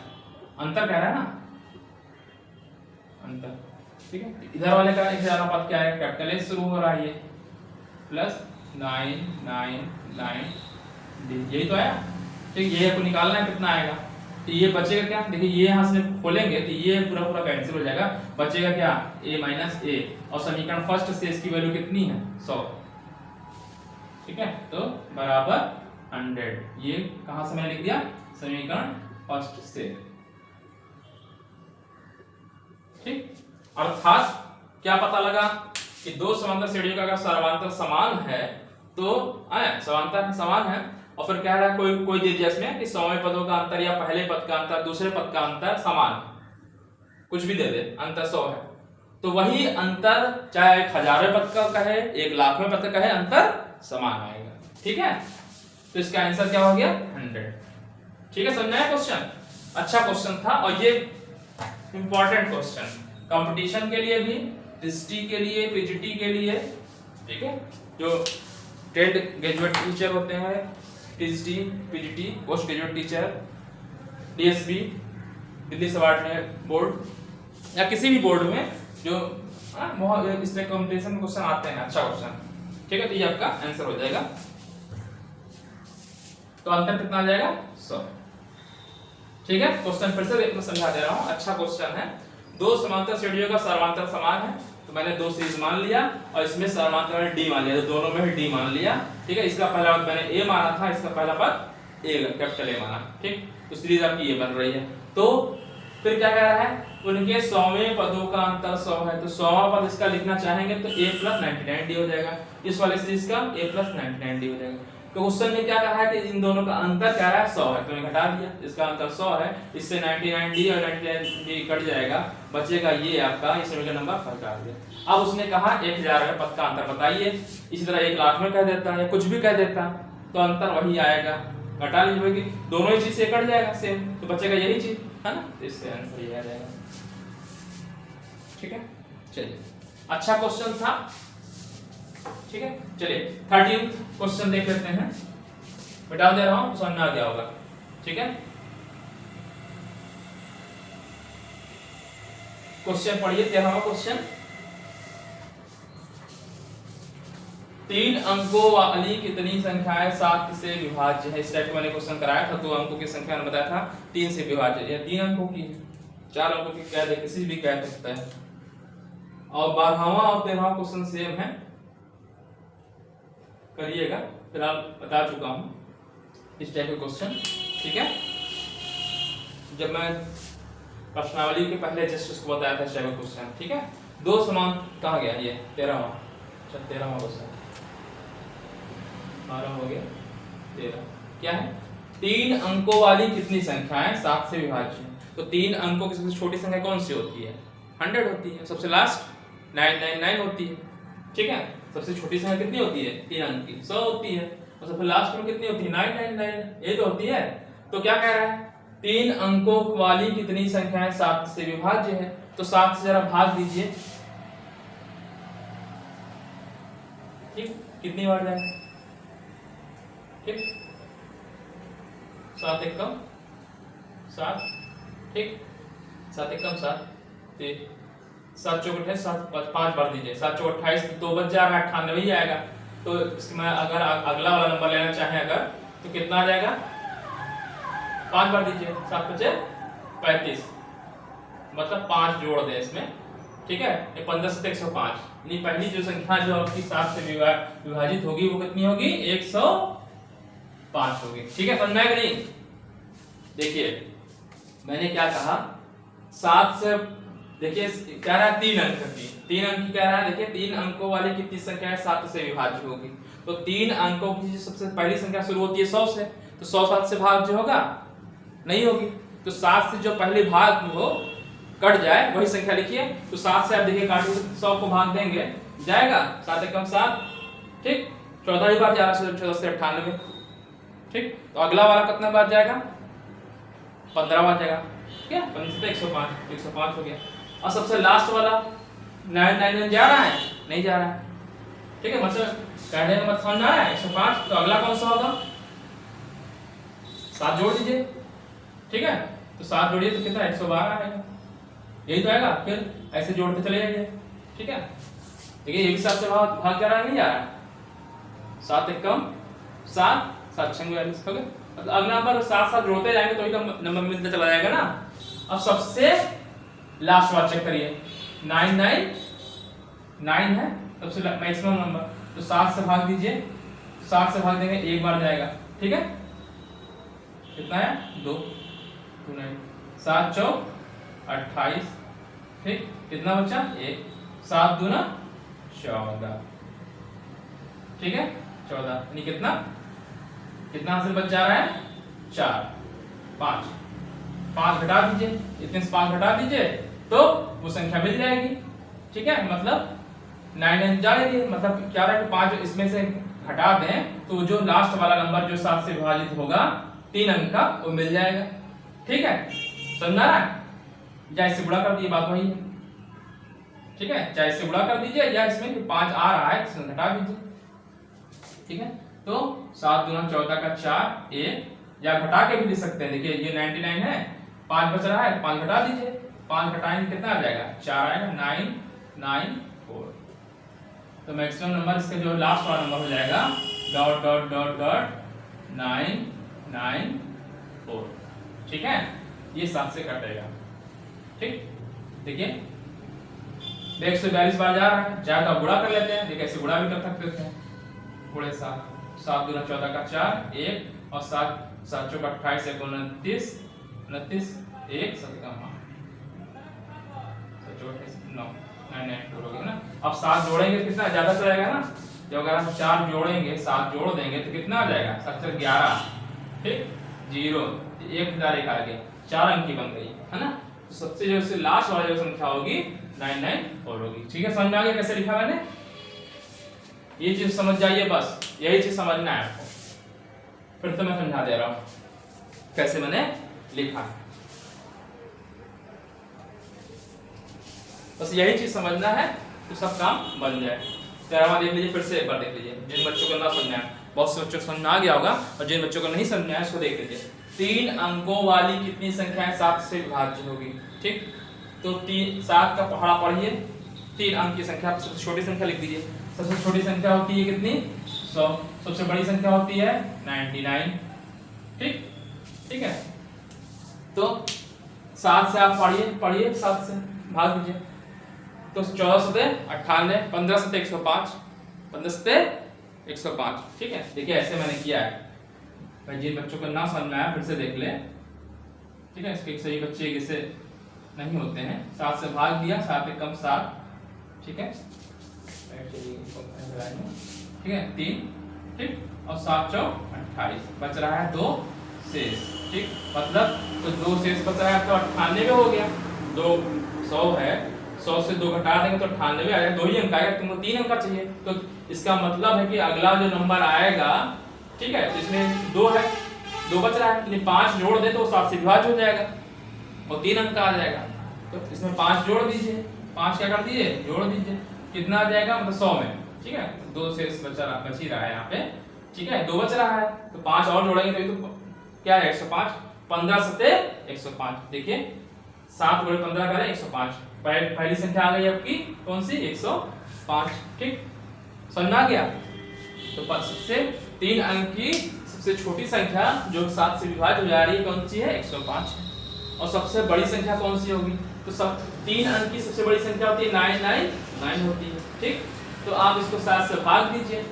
अंतर कह रहा है ना, अंतर, ठीक है। इधर वाले का 1000वां पद क्या है, कैपिटल S शुरू हो रहा है, ये प्लस 999d, यही तो आया, ठीक। ये आपको निकालना है कितना आएगा, तो ये बचेगा क्या, देखिए ये यहाँ से खोलेंगे तो ये पूरा पूरा कैंसिल हो जाएगा, बचेगा क्या, a माइनस a, और समीकरण फर्स्ट से इसकी वैल्यू कितनी है, 100, ठीक है, तो बराबर 100। ये कहां से मैंने लिख दिया, समीकरण फर्स्ट से, ठीक। अर्थात क्या पता लगा कि दो समांतर श्रेणियों का अगर सर्वांतर समान है तो समांतर समान है, और फिर कह रहा है कोई दे दिया इसमें कि 100वें पदों का अंतर या पहले पद का अंतर दूसरे पद का अंतर समान है, कुछ भी दे दे, अंतर 100 है, तो वही अंतर चाहे 1000वें पद का कहे 1,00,000वें पद का कहे, अंतर समान आएगा, ठीक है। तो इसका आंसर क्या हो गया, 100, ठीक है। समझाया क्वेश्चन, अच्छा क्वेश्चन था, और ये इंपॉर्टेंट क्वेश्चन कंपटीशन के लिए भी, टीटी के लिए, पीजीटी के लिए, ठीक है, जो ट्रेड ग्रेजुएट टीचर होते हैं, TT, PGT, post graduate teacher, DSB, Delhi subordinate board या किसी भी बोर्ड में जो बहुत इस तरह कंपटीशन क्वेश्चन आते हैं, अच्छा क्वेश्चन, ठीक है। तो ये आपका आंसर हो जाएगा, तो अंतर कितना आ जाएगा, 100, ठीक है। क्वेश्चन फिर से मैं समझा दे रहा हूं, अच्छा क्वेश्चन है। दो समांतर श्रेणियों का सर्वांतर समान है, तो मैंने दो सीरीज मान लिया, और इसमें सर्वांतर में d मान लिया, तो दोनों में d मान लिया, ठीक है। इसका पहला पद मैंने a माना था, इसका पहला पद a कैपिटल A माना, ठीक। तो सीरीज आपकी ये बन रही है। तो फिर क्या कह रहा है, उनके 100वें पदों का अंतर 100 है, तो 100वां पद इसका लिखना चाहेंगे तो a प्लस 99d हो जाएगा, इस वाले सीरीज का a प्लस 99d हो जाएगा। तो क्वेश्चन में क्या कहा है कि इन दोनों का अंतर क्या है, 100 है, तो मैंने घटा दिया, इसका अंतर 100 है, इससे 99d और 99d कट जाएगा, बचेगा ये आपका, ये समीकरण नंबर 5 आ गया। अब उसने कहा 1000 में पद का अंतर बताइए। इसी तरह 1 लाख में कह देता है, कुछ भी कह देता तो अंतर वही आएगा, घटा लीजिए, दोनों ही चीज से कट जाएगा सेम, तो बचेगा यही चीज, है ना। तो इससे आंसर ये आ जाएगा। ठीक है, चलिए अच्छा क्वेश्चन था। ठीक है, चलिए 13 क्वेश्चन देख लेते हैं, बता दे रहा हूं, समझ में आ गया होगा। ठीक है, क्वेश्चन पढ़िए। 13वां क्वेश्चन, 3 अंकों वाली कितनी संख्याएं 7 से विभाज्य है। इस टाइप का मैंने क्वेश्चन कराया था, 2 अंकों की संख्या मैंने बताया था 3 से विभाज्य, या 3 अंकों की, 4 अंकों की कह दे, किसी भी कह सकता है। और 12वां और 13वां क्वेश्चन सेम है, करिएगा, फिलहाल बता चुका हूं इस टाइप के क्वेश्चन। ठीक है, जब मैं प्रश्नावली के पहले जस्ट उसको बताया था इस टाइप का क्वेश्चन। ठीक है, 2 समान कहा गया, ये 13वां, अच्छा 13वां क्वेश्चन, 12 हो गया, 13 क्या है, 3 अंकों वाली कितनी संख्याएं 7 से विभाज्य है। तो 3 अंकों की सबसे छोटी संख्या कौन सी होती है, 100 होती है, सबसे लास्ट 999 होती है। ठीक है, सबसे छोटी संख्या कितनी होती है, 3 अंक की 100 होती है, और सबसे लास्ट में कितनी होती है, 999, ये तो होती है। तो क्या कह रहा है, 3 अंकों वाली कितनी संख्याएं 7 से विभाज्य है। तो 7 से जरा भाग दीजिए, ठीक, कितनी बार जाएगा, ठीक, 7 एकम 7, ठीक, 7 एकम 7, 7 चौक 7, 5 बार दीजिए, 7 चौक 28, 2 बच जा रहा है, 98 ही आएगा। तो इसमें अगर अगला वाला नंबर लेना चाहें अगर, तो कितना आ जाएगा, 5 बार दीजिए, 7 बचे 35, मतलब 5 जोड़ दें इसमें। ठीक है, ये 15 से 105, यानी पहली जो संख्या जो आपकी 7 से विभाजित होगी वो कितनी होगी, 105 होगी। ठीक है, समझ में आया कि नहीं। देखिए मैंने क्या कहा, 7 से, देखिए कह रहा है 3 अंक की, 3 अंक की कह रहा है। देखिए 3 अंकों वाली कितनी संख्या है 7 से विभाज्य होगी। तो 3 अंकों की सबसे पहली संख्या शुरू होती है 100 से, तो 100 7 से भाज्य होगा, नहीं होगी। तो 7 से जो पहले भाग हो कट जाए वही संख्या लिखिए। तो 7 से आप देखिए काटिए, 100 को भाग देंगे, जाएगा 7 एकम 7, ठीक, 14 ही बार जा रहा है, 14 से 98, ठीक। तो अगला वाला कितना बार जाएगा, 15 बार जाएगा, क्या 15 से 105, 105 हो गया। और सबसे लास्ट वाला 999 जा रहा है, नहीं जा रहा है, ठीक है, मतलब कहने का मतलब समझ में आ रहा है, 105। तो अगला कौन सा होगा, 7 जोड़ दीजिए, ठीक है, तो 7 जोड़िए तो कितना 112 आएगा, यही तो आएगा। फिर ऐसे जोड़ते चले जाइए, ठीक है। देखिए ये भी 7 से भाग जा रहा है, नहीं जा रहा है, 7 एकम 7, 7 छंग 42 हो गया। मतलब अगला नंबर 7 7 जोड़ते जाएंगे तो ही नंबर मिलता चला जाएगा ना। अब सबसे लास्ट वाला चेक करिए, 999 है सबसे मैक्सिमम नंबर, तो 7 से भाग दीजिए, 7 से भाग देंगे 1 बार जाएगा, ठीक है, कितना है 2, 7 चौक 28, ठीक, कितना बचा 1, 7 दूना 14, ठीक है, 14, यानी कितना कितना आंसर बच जा रहा है, 4, 5 घटा दीजिए, इतने से 5 घटा दीजिए तो वो संख्या मिल जाएगी, ठीक है। मतलब 9 जाएगी, मतलब क्या रहा है कि 5 इसमें से घटा दें तो जो लास्ट वाला नंबर जो 7 से विभाजित होगा 3 अंक का, वो मिल जाएगा, ठीक है, समझा रहा है। या इससे गुणा कर दिए, बात वही है, ठीक है, चाहे इससे गुणा कर दीजिए या इसमें 5 आ रहा है इसमें घटा दीजिए, ठीक है। तो 7 दूना 14 का 4, 1, या घटा के भी लिख सकते हैं। देखिए ये 99 है, 5 बच रहा है, 5 घटा दीजिए, 5 घटाएंगे कितना आ जाएगा, 4 आएगा, 994। तो मैक्सिमम नंबर इसका जो लास्ट वाला नंबर हो जाएगा डॉट डॉट डॉट डॉट 994, ठीक है, ये 7 से कटेगा, ठीक। देखिए 142 बार जा रहा है, चाहे तो गुणा कर लेते हैं, देखिए ऐसे गुणा भी कर सकते हैं, गुणे 7 दूना 14 का 4, 1, और 7 चौक 28, 29, 1 7 का 994 हो गया ना। अब 7 जोड़ेंगे तो कितना ज्यादा तो आएगा ना, जब अगर हम 4 जोड़ेंगे 7 जोड़ देंगे तो कितना आ जाएगा, 7 11, ठीक, 0, 1001 आ गया, 4 अंक की बन गई, है ना। तो सबसे जो लास्ट वाली जो संख्या होगी 994 होगी। ठीक है, समझ में आ गया कैसे लिखा मैंने? ये चीज समझ जाइए, बस यही चीज समझना है आपको। फिर तो मैं समझा दे रहा हूं कैसे मैंने लिखा, बस यही चीज समझना है तो सब काम बन जाए। तेरहवां देख लीजिए, फिर से एक बार देख लीजिए, जिन बच्चों को ना समझना है, बहुत से बच्चों को समझ में आ गया होगा, और जिन बच्चों को नहीं समझना है उसको देख लीजिए। 3 अंकों वाली कितनी संख्या 7 से विभाज्य होगी? ठीक, तो 7 का पहाड़ा पढ़िए, 3 अंक की संख्या, सबसे छोटी संख्या लिख दीजिए। सबसे छोटी संख्या होती है कितनी? 100। सबसे बड़ी संख्या होती है 99। ठीक, ठीक है, तो 7 से आप पढ़िए 7 से भाग दीजिए, तो 14 सते 98, 15 सते 105, 15 सते 105। ठीक है, देखिए ऐसे मैंने किया है भाई, जिन बच्चों को ना समझ में आया फिर से देख ले। ठीक है, इसके सही बच्चे किसे नहीं होते हैं। 7 से भाग दिया, 7 एक कम 7। ठीक है, ठीक है 3, ठीक, और 7 चौक 28, बच रहा है 2 शेष। ठीक, मतलब तो 2 शेष बच रहा है, तो 98 हो गया। 2 100 है, 100 से 2 घटा देंगे तो 98 आ जाएगा, 2 ही अंक आएगा, तुमको 3 अंक चाहिए। तो इसका मतलब है कि अगला जो नंबर आएगा, ठीक है, इसमें 2 है, 2 बच रहा है, लेकिन 5 जोड़ दे तो 7 से विभाज्य हो जाएगा और 3 अंक आ जाएगा। तो इसमें 5 जोड़ दीजिए, 5 क्या कर दीजिए, जोड़ दीजिए, कितना आ जाएगा, मतलब 100 में। ठीक है, 2 से बच ही रहा है यहाँ पे। ठीक है, 2 बच रहा है, तो 5 और जोड़ेंगे तो ये तो क्या है 105, 15 सते 105। देखिए 7 गुणे 15 करें 105, पहली संख्या आ गई आपकी कौन सी, 105। ठीक, समझ में आ गया? तो सबसे 3 अंक की सबसे छोटी संख्या जो 7 से विभाज्य हो जा रही है कौन सी है, 105 है। और सबसे बड़ी संख्या कौन सी होगी, तो सब 3 अंक की सबसे बड़ी संख्या होती है 999 होती है। ठीक, तो आप इसको 7 से भाग दीजिए,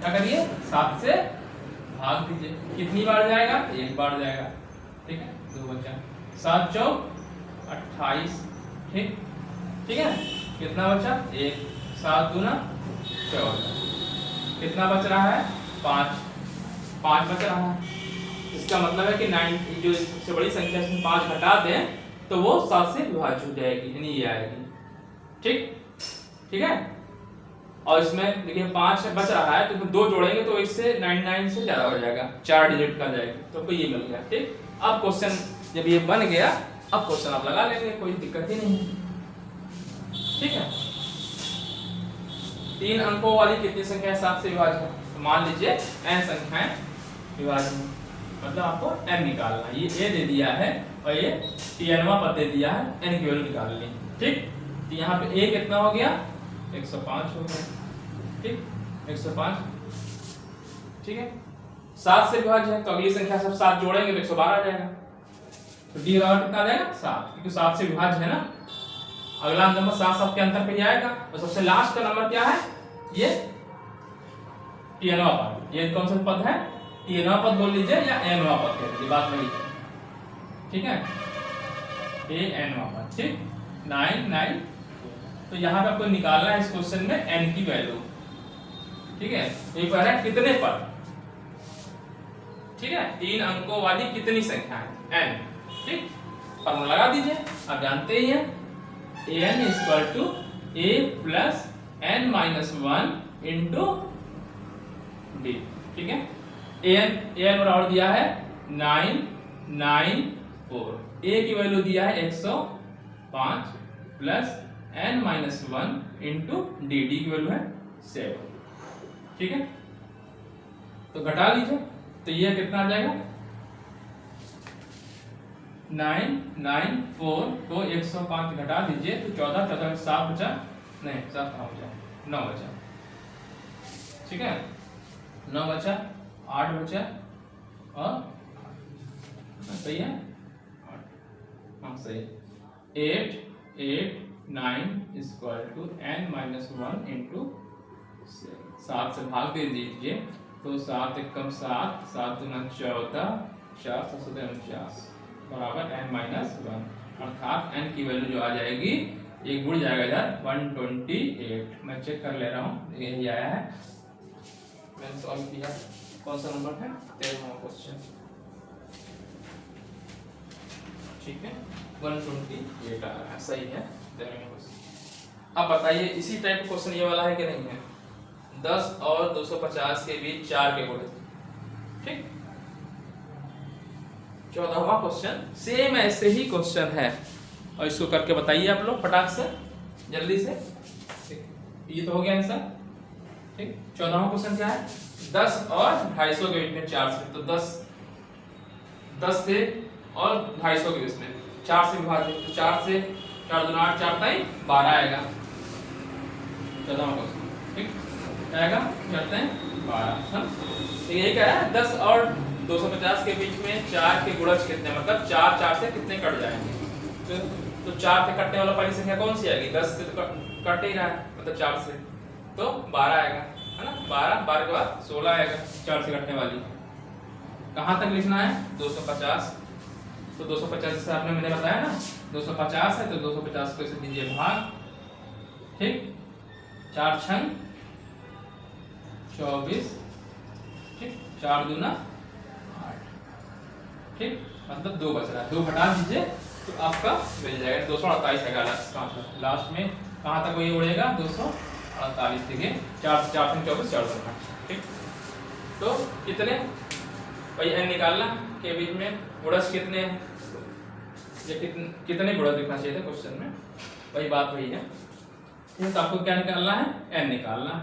क्या करिए 7 से भाग दीजिए, कितनी बार जाएगा, 1 बार जाएगा। ठीक है, 2 बचा, 7 चौक 28। ठीक, ठीक है, कितना बचा 1, 7 दूना 14, कितना बच रहा है 5 बच रहा है। इसका मतलब है कि 9 जो सबसे बड़ी संख्या इसमें 5 घटा दें तो वो 7 से विभाज्य हो जाएगी, यानी ये आएगी। ठीक, ठीक है, और इसमें देखिए 5 बच रहा है, तो 2 जोड़ेंगे तो इससे 99 से ज्यादा हो जाएगा, 4 डिजिट का जाएगा, तो आपको ये मिल गया। ठीक, अब क्वेश्चन जब ये बन गया, अब क्वेश्चन आप लगा लेंगे, कोई दिक्कत ही नहीं है। ठीक है, 3 अंकों वाली कितनी संख्या 7 से विभाज्य है, तो मान लीजिए n संख्याएं विभाज्य है, मतलब आपको n निकालना है। ये a दे दिया है और ये tnवां पद दे दिया है, n की वैल्यू निकाल ली। ठीक, तो यहाँ पे a कितना हो गया, 105 हो गया। ठीक, 105। ठीक है, 7 से विभाज्य है, तो अगली संख्या सब 7 जोड़ेंगे तो 112 आ जाएगा। तो d बराबर कितना आ जाएगा 7, क्योंकि 7 से विभाज्य है ना। अगला नंबर 7 के अंतर पे ही आएगा, और सबसे लास्ट का नंबर क्या है, ये tnवां पद। ये कौन सा पद है, tnवां पद बोल लीजिए या nवां पद कह लीजिए, बात वही है। ठीक है, nवां पद। ठीक, 9 तो यहाँ पे आपको निकालना है इस क्वेश्चन में n की वैल्यू। ठीक है, ये कह रहा है कितने पद। ठीक है, 3 अंकों वाली कितनी संख्या है, n। ठीक, फॉर्मूला लगा दीजिए, आप जानते ही हैं, an = a + n - 1 into d। ठीक है, an बराबर दिया है 994, a की वैल्यू दिया है 105 प्लस n - 1 इंटू d की वैल्यू है 7। ठीक है, तो घटा लीजिए, तो ये कितना आ जाएगा, 994 को 105 घटा दीजिए तो 14, 14 7 बचा, नहीं 7 कहाँ बचा, 9 बचा। ठीक है, 9 बचा, 8 बचा और सही है, हाँ सही है। 8 8 9 = n - 1 इंटू 7 से भाग दे दीजिए, तो 7 एक कम 7, 7 दूना 14, 4 7 49 बराबर n - 1, अर्थात n की वैल्यू जो आ जाएगी, एक जुड़ जाएगा इधर 128। मैं चेक कर ले रहा हूँ, यही आया है, मैंने सॉल्व किया। कौन सा नंबर है, 13वां क्वेश्चन। ठीक है, 128 आ रहा है, सही है। इतने रहेंगे क्वेश्चन। अब बताइए इसी टाइप का क्वेश्चन ये वाला है कि नहीं है? 10 और 250 के बीच 4 के गुणज, ठीक। 14वां क्वेश्चन सेम ऐसे ही क्वेश्चन है और इसको करके बताइए आप लोग फटाक से, जल्दी से। ये तो हो गया आंसर, ठीक। 14वां क्वेश्चन क्या है? 10 और 250 के बीच में 4 से, तो 10 से और 250 के बीच में 4 से विभाजित, तो 4 से 4 दूना 8, 4 ताई 12 आएगा। 14वां क्वेश्चन, ठीक आएगा, करते हैं 12। तो यही कह रहा है 10 और 250 के बीच में 4 के गुणज कितने, मतलब 4 4 से कितने कट जाएंगे। तो 4 से कटने वाला पहली संख्या कौन सी आएगी? 10 से तो कट ही रहा है, मतलब 4 से, तो 12 आएगा, है ना। 12 के बाद 16 आएगा 4 से कटने वाली। कहाँ तक लिखना है? 250। तो 250 से आपने मैंने बताया ना 250 है, तो 250 को इसे दीजिए भाग, ठीक। 4 छंग 24, ठीक। 4 दूना 8, ठीक। मतलब 2 बच रहा है, 2 हटा दीजिए तो आपका मिल जाएगा 248 आएगा लास्ट में। कहाँ तक ये उड़ेगा? 248, ठीक है। 4 से 4 24, 4 दूना 8, ठीक। तो कितने भाई n निकालना के बीच में गुणज कितने हैं, ये कितने गुणज लिखना चाहिए था क्वेश्चन में, वही बात वही है। तो आपको क्या निकालना है? n निकालना,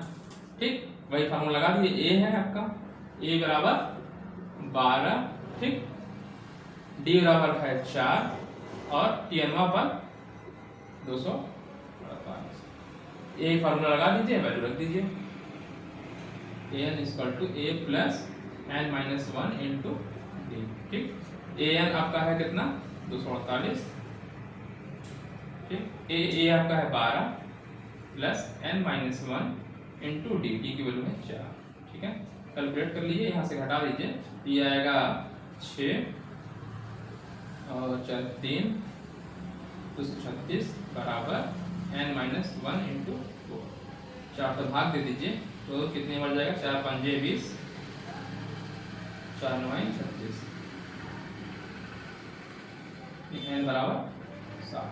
ठीक। वही फार्मूला लगा दिए, a है आपका, a बराबर 12, ठीक। d बराबर है 4 और tnवा पर 248। a फार्मूला लगा दीजिए, वैल्यू रख दीजिए, an = a plus n - 1 into d, ठीक। an आपका है कितना? 248, ठीक। a आपका है 12 plus n - 1 into d, d की वैल्यू है 4, ठीक है। कैलकुलेट कर लीजिए, यहाँ से घटा दीजिए, ये आएगा 6 और 4 3 236 बराबर n - 1 इंटू 4, 4 तो भाग दे दीजिए, तो कितने बढ़ जाएगा? 4 5 20, 4 9 36, n बराबर 7,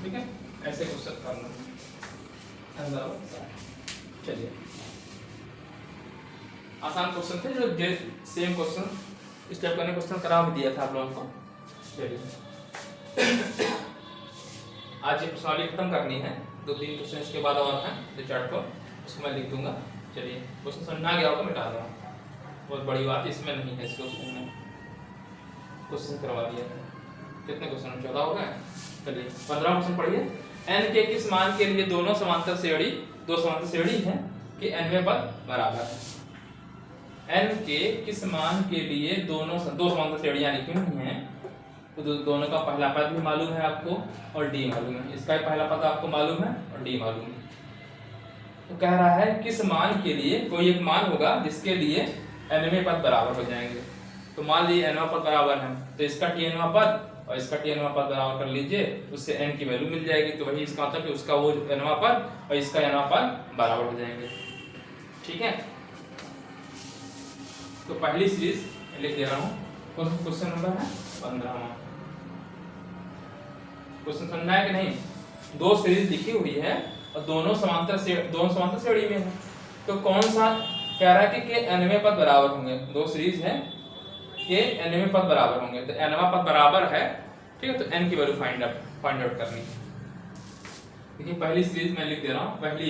ठीक है। ऐसे क्वेश्चन करना, n बराबर 7। चलिए आसान क्वेश्चन थे, जो सेम क्वेश्चन स्टेप करने क्वेश्चन करा भी दिया था आप लोगों को। चलिए आज ये प्रश्नावली खत्म करनी है, 2-3 क्वेश्चन इसके बाद और हैं जो चार्ट पर, उसको मैं लिख दूंगा। चलिए क्वेश्चन समझ में आ गया होगा, मिटा दूंगा, बहुत बड़ी बात इसमें नहीं है। इस क्वेश्चन में क्वेश्चन करवा दिया है, कितने क्वेश्चन? 14 हो गए। चलिए 15वां क्वेश्चन पढ़िए। n के किस मान के लिए दोनों समांतर श्रेणी है कि nवें पद बराबर है। n के किस मान के लिए दो समांतर श्रेणियां लिखी हुई हैं, तो दोनों का पहला पद भी मालूम है आपको और d मालूम है, इसका पहला पद आपको मालूम है और d मालूम है। तो कह रहा है किस मान के लिए, कोई एक मान होगा जिसके लिए nवें पद बराबर हो जाएंगे। तो मान लीजिए nवां पद बराबर है, तो इसका tnवां पद और इसका tnवां पद बराबर कर लीजिए, उससे n की वैल्यू मिल जाएगी। तो वही इसका मतलब कि उसका वो nवां पद और इसका nवां पद बराबर हो जाएंगे, ठीक है। तो पहली सीरीज लिख दे रहा हूँ, क्वेश्चन नंबर है 15वां। क्वेश्चन समझ में आया कि नहीं? 2 सीरीज लिखी हुई है और दोनों समांतर श्रेणी में है, तो कौन सा कह रहा है कि nवें पद बराबर होंगे। 2 सीरीज है के nवें पद बराबर होंगे, तो nवां पद बराबर है, ठीक है। तो n की वैल्यू फाइंड आउट करनी है। देखिए पहली सीरीज मैं लिख दे रहा हूँ, पहली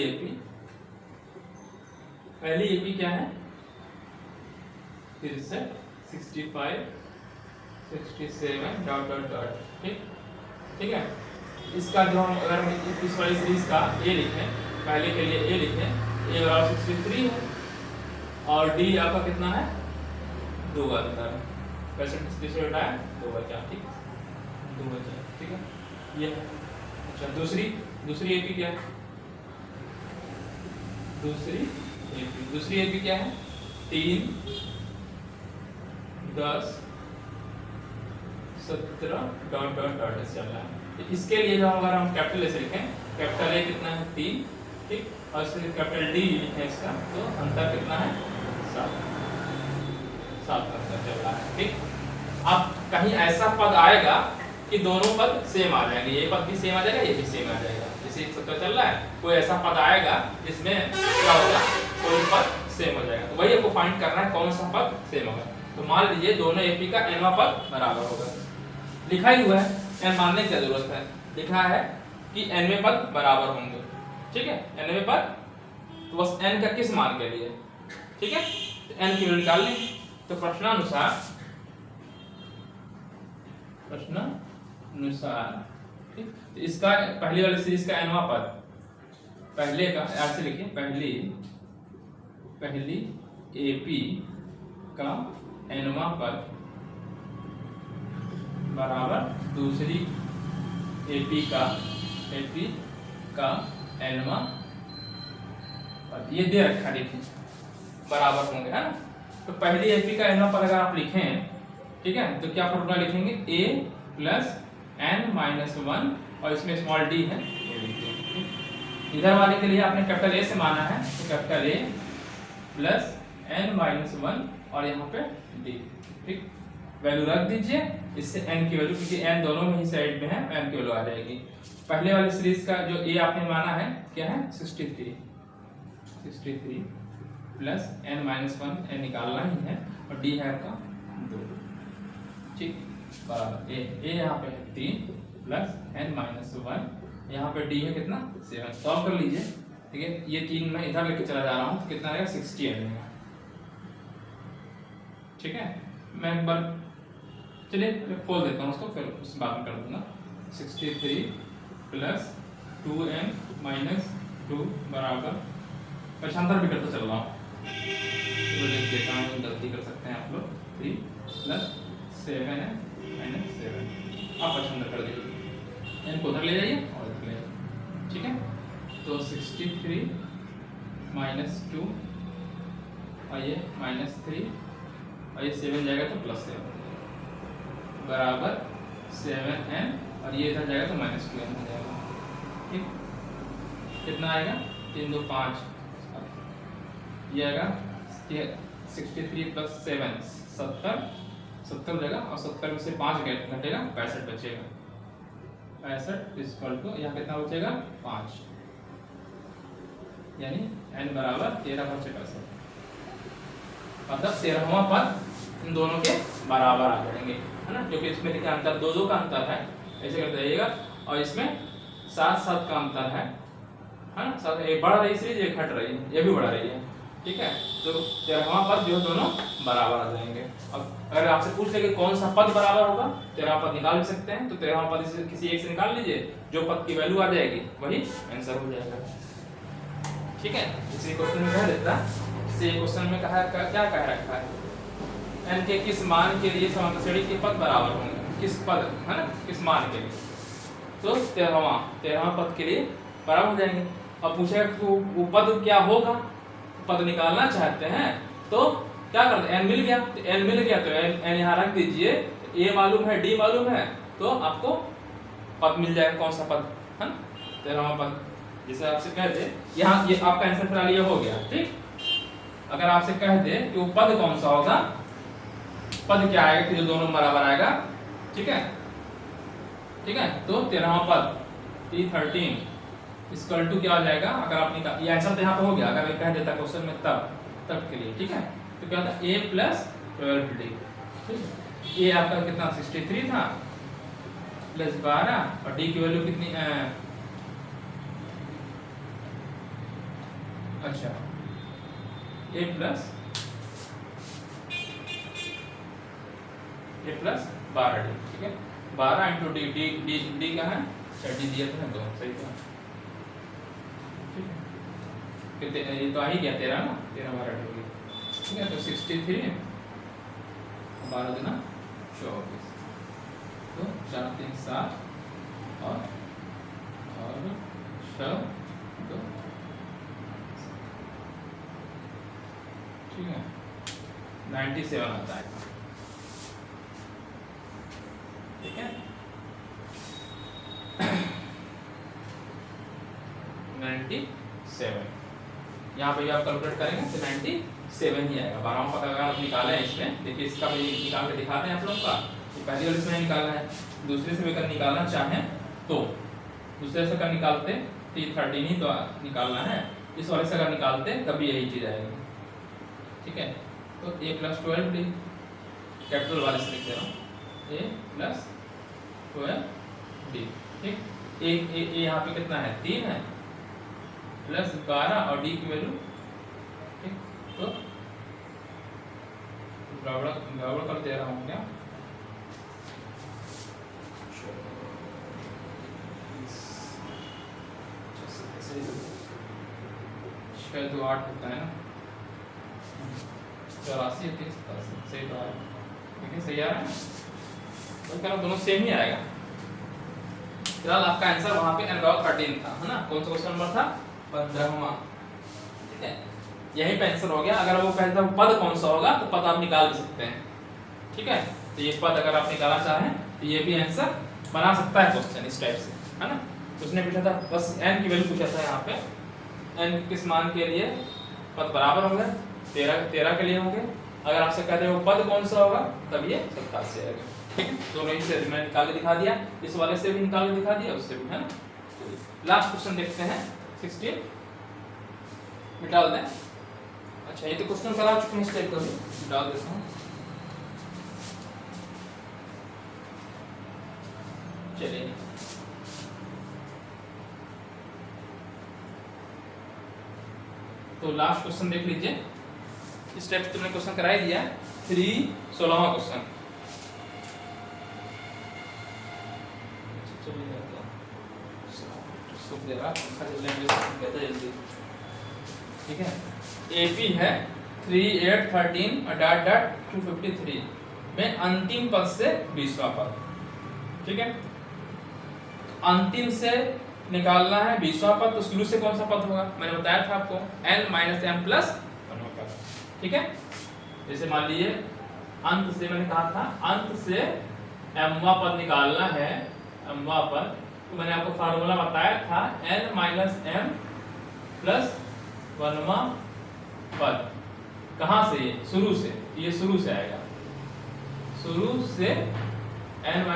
एपी क्या है? फिर से 65 67 डॉट डॉट डॉट, ठीक है। इसका जो हम अगर इस वाली सीरीज का a लिखें, पहले के लिए a लिखें, a बराबर 63 है और d आपका कितना है? 2 अंतर है, वैसे 63 से हटाया 2 बचा, ठीक, 2 बचा, ठीक है। ये अच्छा दूसरी एपी क्या है? दूसरी एपी क्या है? 3 10 17 डॉट डॉट डॉट ऐसे चल रहा है। इसके लिए जो अगर हम कैपिटल ऐसे लिखें, कैपिटल ए कितना है? 3, ठीक, और इसके कैपिटल डी लिखें इसका, तो अंतर कितना है? 7 अंतर चल रहा है, ठीक। अब कहीं ऐसा पद आएगा कि दोनों पद सेम आ जाएंगे, ये पद भी सेम आ जाएगा, ये भी सेम आ जाएगा। इसी सूत्र चल रहा है, कोई ऐसा पद आएगा जिसमें क्या होगा, कोई पद सेम हो जाएगा। तो वही आपको फाइंड करना है कौन सा पद सेम होगा। तो मान लीजिए दोनों एपी का nवां पद बराबर होगा, लिखा ही हुआ है, n मानने की जरूरत है, लिखा है कि nवें पद बराबर होंगे, ठीक है, nवें पद, तो बस n का किस मान के लिए, ठीक है, तो n की वैल्यू निकाल लें। तो प्रश्नानुसार ठीक, तो इसका पहली वाली सीरीज का nवां पद, पहले का ऐसे लिखिए, पहली एपी का nवां पद बराबर दूसरी एपी का nवां पद, ये दे रखा, देखिए बराबर होंगे, है ना। तो पहली एपी का nवां पद अगर आप लिखें, ठीक है, तो क्या फॉर्मूला लिखेंगे, a प्लस n माइनस 1 और इसमें स्मॉल d है, ये लिखिए। इधर वाले के लिए आपने कैपिटल A से माना है, तो capital A plus n minus 1 और यहाँ पे d, ठीक, वैल्यू रख दीजिए, इससे n की वैल्यू, क्योंकि n दोनों में ही साइड में है, n की वैल्यू आ जाएगी। पहले वाले सीरीज का जो a आपने माना है क्या है, 63 प्लस n माइनस 1, n निकालना ही है, और d है आपका 2, ठीक, बराबर a यहाँ पे है 3 प्लस n माइनस 1, यहाँ पे d है कितना 7। सॉल्व कर लीजिए, ठीक है, ये 3 मैं इधर लेके चला जा रहा हूँ, तो कितना आएगा 60 आएगा, ठीक है। मैं एक बार चलिए खोल देता हूँ उसको, फिर उस बात में कर दूंगा। 63 प्लस 2n माइनस 2 बराबर, पक्षांतर भी करता चल रहा हूँ, तो लिख देता हूँ, गलती कर सकते हैं आप लोग, 3 प्लस 7n माइनस 7, आप पक्षांतर कर दीजिए, n को उधर ले जाइए और इधर ले जाइए, ठीक है। तो 63 माइनस 2 और ये माइनस 3 और ये 7 जाएगा तो प्लस 7 बराबर 7n, और ये इधर जाएगा तो माइनस 2n हो जाएगा, ठीक, कितना आएगा 3 2 5, ये आएगा 63 प्लस 7 70 हो जाएगा, और 70 में से 5 घटेगा 65 बचेगा, 65 इक्वल टू यहाँ कितना बचेगा 5, यानी n बराबर 13 × 65, मतलब 13वां पद इन दोनों के बराबर आ जाएंगे, है ना, क्योंकि इसमें देखिए अंतर 2 का अंतर है, ऐसे करते जाइएगा, और इसमें 7 का अंतर है ना, 7 एक बढ़ रही सीरीज, एक घट रही है, ये भी बढ़ रही है, ठीक है। तो 13वां पद जो दोनों बराबर आ जाएंगे। अब अगर आपसे पूछ ले कि कौन सा पद बराबर होगा, 13वां पद निकाल भी सकते हैं, तो 13वां पद किसी एक से निकाल लीजिए, जो पद की वैल्यू आ जाएगी वही आंसर हो जाएगा, ठीक है। इसी क्वेश्चन में कह देता, इसी क्वेश्चन में क्या कह रखा है, n के किस मान के लिए समांतर श्रेणी के पद बराबर होंगे, किस पद, है ना, किस मान के लिए, तो 13वां पद के लिए बराबर हो जाएंगे। अब पूछेगा कि वो पद क्या होगा, पद निकालना चाहते हैं, तो क्या करते हैं, n मिल गया, तो n मिल गया तो n यहाँ रख दीजिए, a मालूम है d मालूम है, तो आपको पद मिल जाएगा, कौन सा पद, है ना, 13वां पद। जैसे आपसे कह दे, यहाँ ये आपका आंसर फिलहाल ये हो गया, ठीक। अगर आपसे कह दे कि वो पद कौन सा होगा, पद क्या आएगा कि जो दोनों बराबर आएगा, ठीक है, ठीक है, तो 13वां पद T13 इक्वल टू क्या हो जाएगा, अगर आप निकाल, ये आंसर तो यहाँ पे हो गया, अगर कह देता क्वेश्चन में तब के लिए, ठीक है, तो क्या होता है a प्लस 12d, ठीक, ये आपका कितना 63 था प्लस 12, और d की वैल्यू कितनी है, अच्छा a प्लस 12d, ठीक है, 12 इंटू डी का है, d दिया था तो सही था, ठीक है, कितने ये तो आ ही गया 13 ना, 13 12 हो गया, ठीक है। तो 63 12 गुना 24, तो 4 3 7 और 6 2, ठीक है, 97 आता है, ठीक है, 97, यहाँ पे भी आप कैलकुलेट करेंगे तो 97 ही आएगा। 12वां पद अगर आप निकालें इसमें, देखिए इसका भी निकाल के दिखाते हैं आप लोगों का, पहली वाले से नहीं निकालना है, दूसरे से भी अगर निकालना चाहें तो दूसरे से अगर निकालते तो ये 13 ही तो निकालना है, इस वाले से अगर निकालते तभी यही चीज आएगी। ठीक है, तो a + 12d कैपिटल वाले से लिख दे रहा हूँ, a + 12d। ठीक, a यहाँ पे कितना है 3 है, प्लस 12 और d की वैल्यू। ठीक, तो गड़बड़ कर दे रहा हूँ क्या, शायद 8 होता है ना, 84 सही तो आ रहा है। ठीक है, सही आ रहा है, तो क्या दोनों सेम ही आएगा। फिलहाल आपका आंसर वहां पे n/13 था, है ना। कौन सा क्वेश्चन नंबर था 15वां। ठीक है, यही पे आंसर हो गया। अगर वो कहता है पद कौन सा होगा तो पद आप निकाल भी सकते हैं। ठीक है, तो ये पद अगर आप निकालना चाहें तो ये भी आंसर बना सकता है क्वेश्चन इस टाइप से, है ना। उसने पूछा था बस n की वैल्यू पूछा था, यहाँ पे n किस मान के लिए पद बराबर होंगे, 13 के लिए होंगे। अगर आपसे कह रहे हो पद कौन सा होगा तब ये 87 आएगा। ठीक है, दोनों ही से मैंने निकाल के दिखा दिया, इस वाले से भी निकाल के दिखा दिया, उससे भी, है ना। लास्ट क्वेश्चन देखते हैं 16, निकाल दें। अच्छा, ये तो क्वेश्चन करा चुके हैं, इस टाइप का भी डाल देता हूँ। चलिए, तो लास्ट क्वेश्चन देख लीजिए। इस टाइप से तुमने क्वेश्चन करा ही दिया, 16वां क्वेश्चन। ठीक है, AP है 3, 8, 13 ... 253 में अंतिम पद से 20वां पद। ठीक है, अंतिम से निकालना है 20वां पद, तो शुरू से कौन सा पद होगा, मैंने बताया था आपको n - m + 1वां पद। ठीक है, जैसे मान लीजिए अंत से, मैंने कहा था अंत से mवां पद निकालना है, mवां पद, तो मैंने आपको फार्मूला बताया था n - m + 1वां पद। कहाँ से, ये शुरू से, ये शुरू से आएगा, शुरू से n -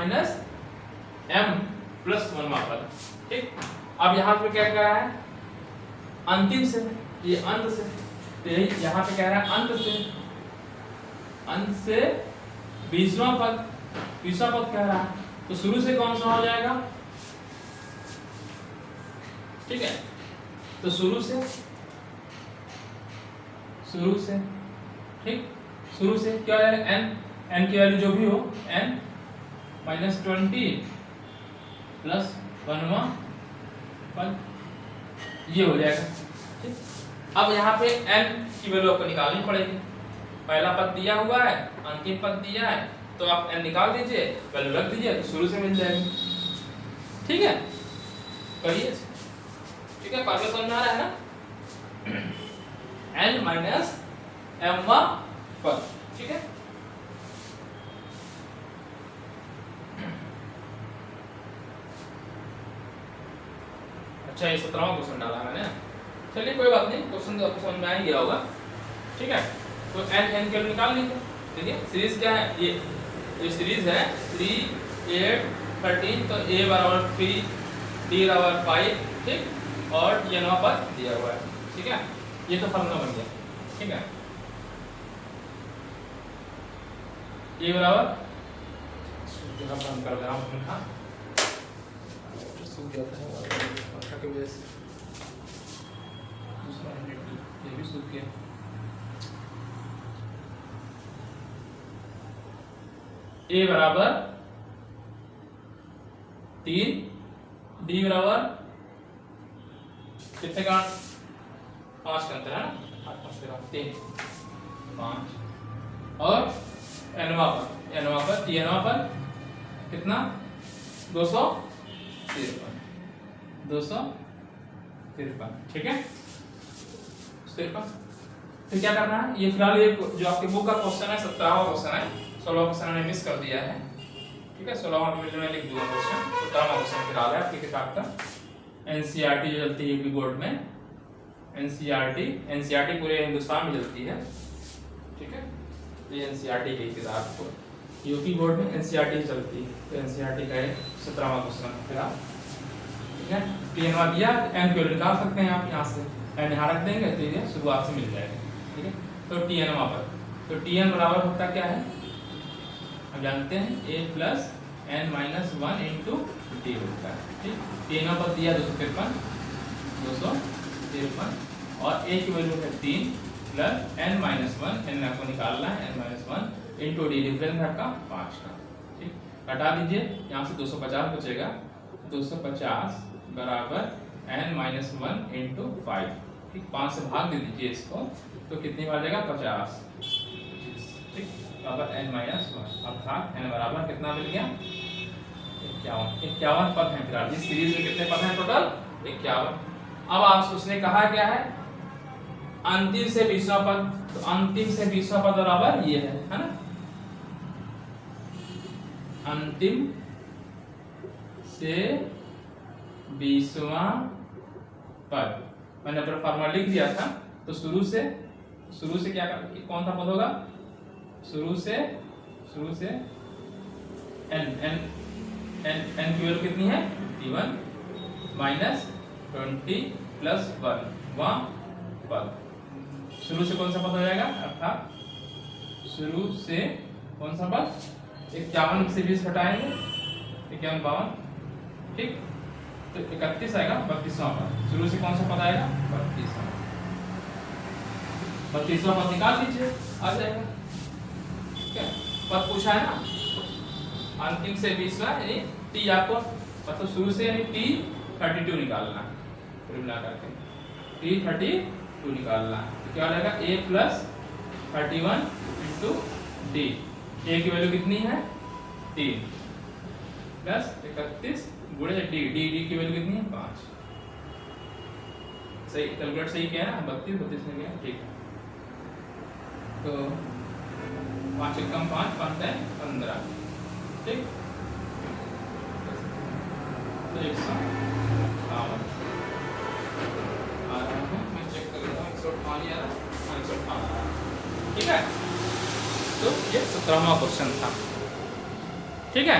m + 1वां पद। ठीक, अब यहाँ पे क्या कह रहा है अंतिम से, ये अंत से, तो यहाँ पे कह रहा है अंत से 20वां पद, 20वां पद कह रहा है, तो शुरू से कौन सा हो जाएगा। ठीक है, तो शुरू से, ठीक, शुरू से क्या है n की वैल्यू जो भी हो, n - 20 + 1वां पद, ये हो जाएगा। ठीक, अब यहाँ पे n की वैल्यू आपको निकालनी पड़ेगी। पहला पद दिया हुआ है, अंतिम पद दिया है, तो आप n निकाल दीजिए, वैल्यू रख दीजिए, तो शुरू से मिल जाएगी। ठीक है, करिए। ठीक है, फार्मूला समझ में आ रहा है ना, n - mवां पद। ठीक है, अच्छा, ये 17वां क्वेश्चन डाला मैंने। चलिए कोई बात नहीं, क्वेश्चन तो आपको समझ में आ ही गया होगा। ठीक है, तो n के निकाल लीजिए। ठीक है, सीरीज क्या है, ये सीरीज है 3, 8, 13, तो a = 3, d = 5। ठीक, और ये 9 पद दिया हुआ है। ठीक है, ये तो फार्मूला बन गया। ठीक है, a बराबर बंद कर दे रहा हूँ, सूख जाता है पंखा की वजह से, दूसरा ये भी सूख गया। a बराबर 3, d बराबर कितने का 5 का अंतर है ना, 8 5 3 5, और nवां पर कितना 253। ठीक है, 53। फिर क्या करना है, ये फिलहाल ये जो आपके बुक का क्वेश्चन है 17वां क्वेश्चन है, 16वां क्वेश्चन मैंने मिस कर दिया है। ठीक है, 16वां वीडियो में लिख दूंगा क्वेश्चन, 17वां क्वेश्चन फिलहाल है आपकी किताब का। एनसीईआरटी जो चलती है यूपी बोर्ड में, एनसीईआरटी पूरे हिंदुस्तान में चलती है। ठीक है, ये एनसीईआरटी की किताब को यूपी बोर्ड में एनसीईआरटी चलती है, तो एनसीईआरटी का 17वां क्वेश्चन फिर आप, ठीक है। टीएनवा दिया, एन की वैल्यू निकाल सकते हैं आप यहाँ से, एन यहाँ रख देंगे तो ये शुरुआत से मिल जाएगा, ठीक है। तो टीएनवा पर, तो टीएन बराबर होता क्या है, हम जानते हैं a plus N minus 1 into D होता है, ठीक। टीएनवा पर दिया 253 और a की वैल्यू है 3 प्लस एन माइनस 1, एन आपको निकालना है, N minus 1 into D, difference है आपका 5 का, ठीक। हटा दीजिए, यहाँ से 250 बचेगा, 250 बराबर एन माइनस 1 इंटू 5, ठीक। 5 से भाग दे दीजिए इसको, तो कितनी बार जाएगा 50, ठीक, बराबर एन माइनस 1, अर्थात एन बराबर कितना मिल गया 51 पद हैं। फिर इस सीरीज में कितने पद हैं टोटल 51। अब आप उसने कहा क्या है अंतिम से 20वां पद, तो अंतिम से 20वां पद बराबर ये है ना, अंतिम से 20वां पद मैंने अपना फार्मूला लिख दिया था, तो शुरू से क्या कौन सा पद होगा, शुरू से एन की वैल्यू कितनी है 51 माइनस 20 प्लस 1 वहाँ पद, शुरू से कौन सा पद हो जाएगा, अर्थात शुरू से कौन सा पद 51 से 20 घटाएंगे 51 52, ठीक, तो 31 आएगा 32वां पद, शुरू से कौन सा पद आएगा 32वां पद निकाल लीजिए, आ जाएगा, ठीक है। पद पूछा है ना, अंतिम से 20वां यानी टी आपको मतलब शुरू से यानी टी 32 निकालना है, फिर मिला करके टी 32 निकालना है, तो क्या हो जाएगा a प्लस 31 इंटू डी, ए की वैल्यू कितनी है 3 प्लस 31 गुणे डी, डी की वैल्यू कितनी है 5, सही कैलकुलेट सही किया ना 32 में गया, ठीक है। तो 5 कम 5 5 है 15, ठीक, तो 158 आ रहा है, मैं चेक कर लेता हूँ 158 आ रहा है, 158, ठीक है। तो ये 17वां क्वेश्चन था, ठीक है।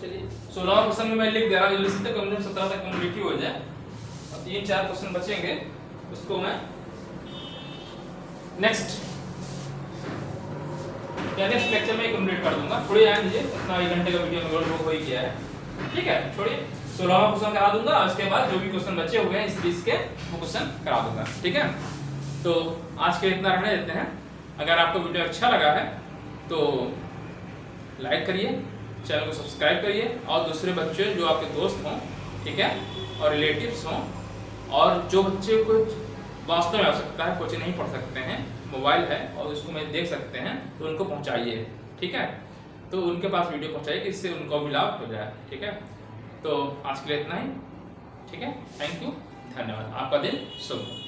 चलिए 16वां क्वेश्चन में मैं लिख दे रहा हूँ जल्दी से, तो कम से कम 17 तक कंप्लीट हो जाए, और 3-4 क्वेश्चन बचेंगे, उसको मैं नेक्स्ट लेक्चर में कंप्लीट कर दूंगा। थोड़ी आए दीजिए, इतना 1 घंटे का वीडियो में हो ही गया है, ठीक है। छोड़िए 16वां क्वेश्चन करा दूंगा, उसके बाद जो भी क्वेश्चन बचे हुए हैं इस सीरीज के वो क्वेश्चन करा दूंगा, ठीक है। तो आज के इतना रहने देते हैं। अगर आपको वीडियो अच्छा लगा है तो लाइक करिए, चैनल को सब्सक्राइब करिए, और दूसरे बच्चे जो आपके दोस्त हों, ठीक है, और रिलेटिव्स हों, और जो बच्चे को वास्तव में आवश्यकता है, कोचिंग नहीं पढ़ सकते हैं, मोबाइल है और उसको मैं देख सकते हैं, तो उनको पहुंचाइए, ठीक है। तो उनके पास वीडियो पहुंचाइए कि इससे उनको भी लाभ हो जाए, ठीक है। तो आज के लिए इतना ही, ठीक है। थैंक यू, धन्यवाद, आपका दिन शुभ हो।